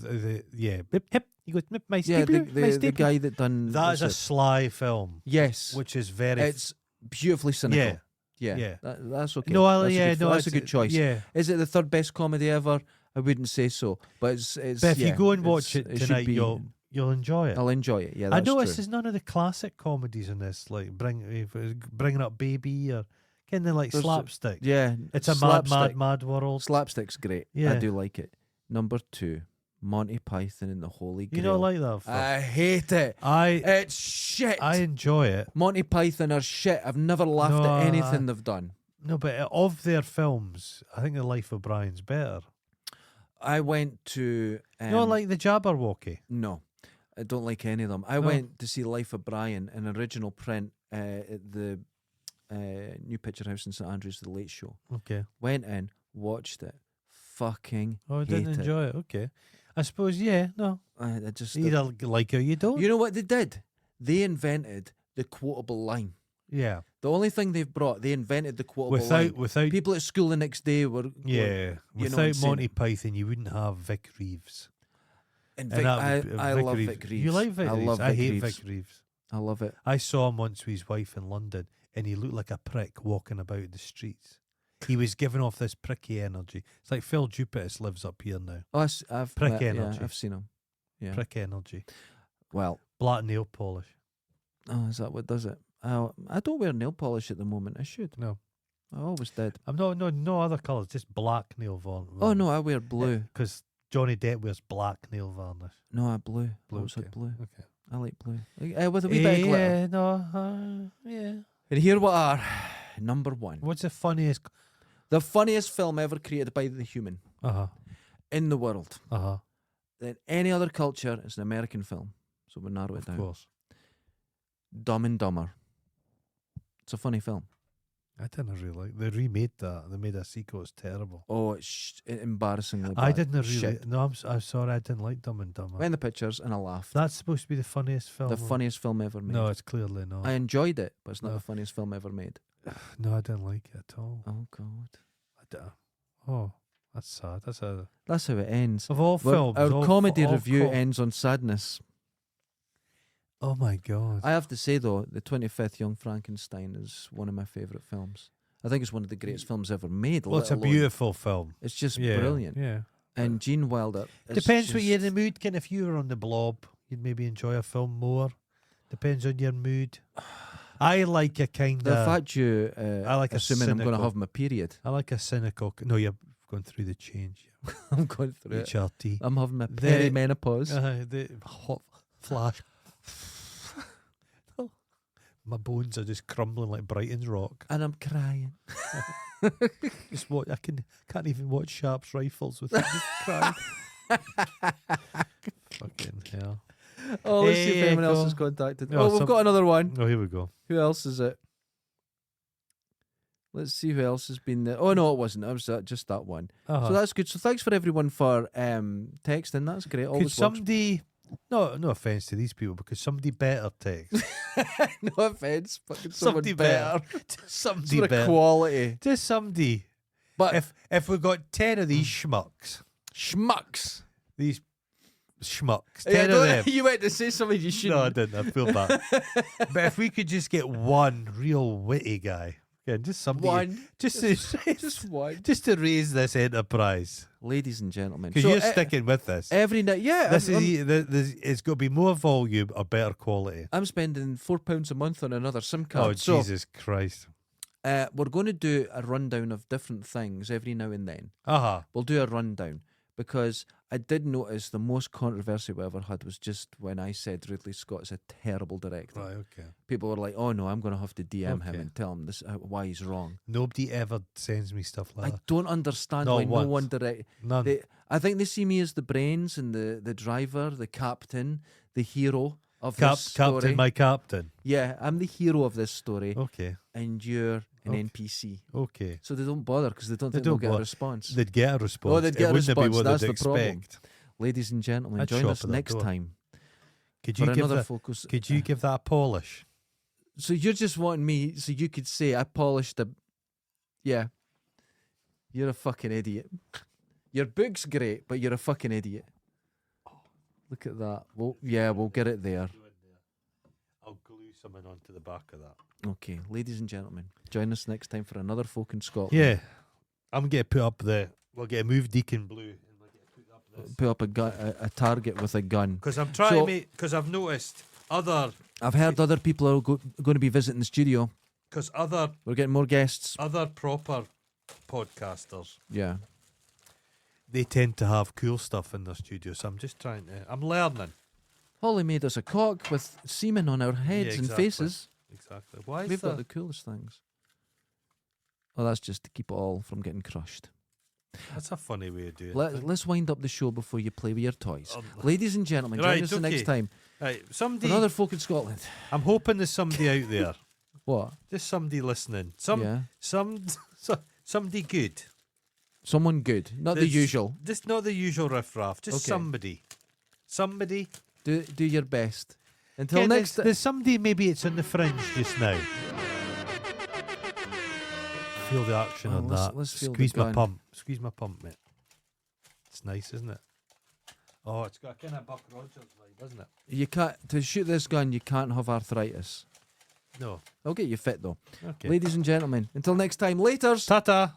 A: yeah. Hip, hip. He goes, "Mip, my
B: Yeah,
A: stapler, my
B: the
A: stapler."
B: guy that done.
A: That is a
B: what's it?
A: Sly film,
B: Yes.
A: which is very.
B: It's beautifully cynical.
A: yeah.
B: Yeah.
A: yeah.
B: That's okay.
A: No,
B: that's
A: yeah,
B: a good,
A: no,
B: that's a
A: it's-
B: good choice.
A: Yeah.
B: Is it the third best comedy ever? I wouldn't say so, but it's.
A: But if you
B: yeah,
A: go and watch
B: it's-
A: it
B: should
A: tonight,
B: be-
A: you'll enjoy it.
B: I'll enjoy it. Yeah,
A: I
B: that's
A: noticed
B: true.
A: there's none of the classic comedies in this, like bringing up Baby or kind of like
B: There's-
A: slapstick.
B: Yeah,
A: It's a
B: slapstick.
A: mad world.
B: Slapstick's great.
A: Yeah.
B: I do like it. Number 2, Monty Python and the Holy Grail.
A: You don't like that film?
B: I hate it. It's shit.
A: I enjoy it.
B: Monty Python are shit. I've never laughed
A: No,
B: at anything they've done.
A: No, but of their films, I think The Life of Brian's better.
B: I went to.
A: You don't like The Jabberwocky?
B: No, I don't like any of them. I
A: No.
B: went to see Life of Brian in original print at the New Picture House in St Andrews, The Late Show.
A: Okay.
B: Went in, watched it, fucking
A: Oh, I
B: hate
A: didn't enjoy it. Okay. I suppose, yeah, no.
B: I just.
A: You either like it or you don't.
B: You know what they did? They invented the quotable line.
A: Yeah.
B: The only thing they've brought, they invented the quotable line.
A: Without
B: People at school the next day were
A: yeah,
B: you know,
A: without
B: insane.
A: Monty Python, you wouldn't have Vic Reeves.
B: And
A: And
B: Vic,
A: that would-
B: I love Vic Reeves.
A: You like Vic
B: I
A: Reeves?
B: love
A: I
B: Vic
A: hate
B: Reeves.
A: Vic Reeves.
B: I love it.
A: I saw him once with his wife in London, and he looked like a prick walking about the streets. He was giving off this pricky energy. It's like Phil Jupitus lives up here now.
B: Oh, I've
A: Prick
B: met-
A: energy.
B: Yeah, I've seen him. Yeah.
A: Prick energy.
B: Well,
A: Black nail polish.
B: oh, is that what does it? I don't wear nail polish at the moment. I should.
A: No.
B: I always did.
A: I'm no other colours, just black nail varnish.
B: Oh no, I wear blue.
A: Because Johnny Depp wears black nail varnish.
B: No, I blue.
A: Blue,
B: I always had
A: okay.
B: blue.
A: Okay.
B: I like blue. With a wee bit of glitter.
A: Yeah, no, yeah.
B: And here what are number 1.
A: What's the funniest?
B: The funniest film ever created by the human
A: Uh-huh.
B: in the world.
A: Uh-huh.
B: Than any other culture, it's an American film. So we'll narrow it
A: Of
B: down.
A: course.
B: Dumb and Dumber. It's a funny film.
A: I didn't really like. They remade that. They made a sequel. It's terrible.
B: Oh, it's embarrassingly bad.
A: I didn't really.
B: Shit.
A: No, I'm sorry. I didn't like Dumb and Dumber.
B: Went in the pictures and I laughed.
A: That's supposed to be the funniest film.
B: The funniest film ever made.
A: No, it's clearly not.
B: I enjoyed it, but it's not
A: No.
B: the funniest film ever made.
A: No, I didn't like it at all.
B: Oh God.
A: Oh, that's sad. That's
B: how it ends.
A: of all films.
B: Our comedy
A: all
B: review ends on sadness.
A: Oh my God.
B: I have to say though, the 25th Young Frankenstein is one of my favourite films. I think it's one of the greatest films ever made.
A: Well, it's a beautiful film.
B: It's just
A: Yeah,
B: brilliant.
A: Yeah.
B: And Gene Wilder.
A: Depends what you're in the mood. Ken, if you were on the Blob, you'd maybe enjoy a film more. Depends on your mood. I like a kind
B: The
A: of.
B: fact you
A: I like a
B: assuming I'm going to
A: cynical-
B: have my period.
A: I like a cynical. No, you're going through the change.
B: I'm going through it.
A: HRT.
B: I'm having my
A: The-
B: perimenopause.
A: The hot flash. My bones are just crumbling like Brighton's rock.
B: And I'm crying.
A: Just watch. Can't even watch Sharp's Rifles without just crying. Fucking hell.
B: Oh, let's see if
A: Hey,
B: anyone else
A: go.
B: has contacted.
A: No,
B: Oh, we've got another one.
A: Oh, here we go.
B: Who else is it? Let's see who else has been there. Oh, no, it wasn't. It was just that one.
A: Uh-huh.
B: So that's good. So thanks for everyone for texting. That's great.
A: Could
B: Always works.
A: somebody, no offense to these people, because somebody better text.
B: No offense, but could
A: Somebody
B: someone better.
A: Somebody
B: Sort of
A: better.
B: quality.
A: Just somebody.
B: But
A: If we got 10 of these schmucks,
B: schmucks.
A: these schmucks, 10
B: Yeah,
A: of
B: don't-
A: them.
B: you went to say something you shouldn't.
A: No, I didn't. I feel bad. But if we could just get one real witty guy, yeah, just somebody,
B: One.
A: just
B: one.
A: just to raise this enterprise,
B: Ladies and gentlemen.
A: because
B: So,
A: you're sticking with this.
B: every night. Yeah.
A: This
B: I'm,
A: is it's got to be more volume or better quality.
B: I'm spending £4 a month on another SIM card.
A: Oh
B: So,
A: Jesus Christ!
B: we're going to do a rundown of different things every now and then.
A: Uh-huh.
B: We'll do a rundown because I did notice the most controversy we ever had was just when I said Ridley Scott is a terrible director.
A: Right. Okay.
B: People were like, "Oh no, I'm going to have to DM him
A: Okay.
B: and tell him this why he's wrong."
A: Nobody ever sends me stuff like
B: I
A: that.
B: don't understand
A: Not
B: why no
A: once.
B: one direct.
A: None.
B: I think they see me as the brains and the driver, the captain, the hero of this story.
A: Captain, my captain.
B: Yeah, I'm the hero of this story,
A: Okay.
B: and you're an
A: Okay.
B: NPC.
A: Okay.
B: So they don't bother because they don't
A: They
B: think they'll
A: don't
B: get a
A: bother.
B: response.
A: They'd get a response.
B: they'd get a
A: it wouldn't
B: response,
A: be what
B: that's
A: they'd
B: the problem.
A: expect.
B: Ladies and gentlemen,
A: I'd
B: join
A: shop
B: us
A: at that
B: next
A: door.
B: time
A: Could
B: for
A: you give
B: another
A: that?
B: focus.
A: Could you give that a polish?
B: So you're just wanting me so you could say I polished the. Yeah. You're a fucking idiot. Your book's great, but you're a fucking idiot. Look at that. Well, yeah, we'll get it there.
A: I'll glue something onto the back of that.
B: Okay, ladies and gentlemen, join us next time for another Folk in Scotland.
A: Yeah, I'm going to put up we'll get a move Deacon Blue and we'll get put up this.
B: Put up a target with a gun.
A: Because I'm trying
B: So-
A: to make, because I've noticed other
B: I've heard other people are going to be visiting the studio. We're getting more guests.
A: other proper podcasters,
B: Yeah.
A: they tend to have cool stuff in their studio. So I'm just trying to. I'm learning.
B: Holly made us a cock with semen on our heads and
A: exactly.
B: faces.
A: Exactly. Why is
B: We've got
A: that?
B: the coolest things. Oh, that's just to keep it all from getting crushed.
A: That's a funny way of doing it.
B: Let's wind up the show before you play with your toys.
A: Um,
B: Ladies and gentlemen, join
A: right,
B: us the next
A: okay.
B: time
A: Right,
B: for
A: somebody.
B: another Folk in Scotland.
A: I'm hoping there's somebody out there.
B: What?
A: Just somebody listening.
B: Yeah.
A: Somebody good.
B: Someone good, not the
A: That's-
B: usual.
A: Just not the usual riffraff. Just
B: Okay.
A: somebody. Somebody.
B: Do your best. Until
A: Ken,
B: next
A: there's somebody maybe it's on the fringe just now. Feel the action
B: Oh,
A: on
B: let's-
A: that.
B: let's feel the
A: Squeeze my
B: gun.
A: pump. Squeeze my pump, mate. It's nice, isn't it? Oh, it's got a kind of Buck Rogers vibe, doesn't it?
B: You can't to shoot this gun. You can't have arthritis.
A: No.
B: I'll get you fit though.
A: Okay.
B: Ladies and gentlemen, until next time. Laters.
A: Ta-ta.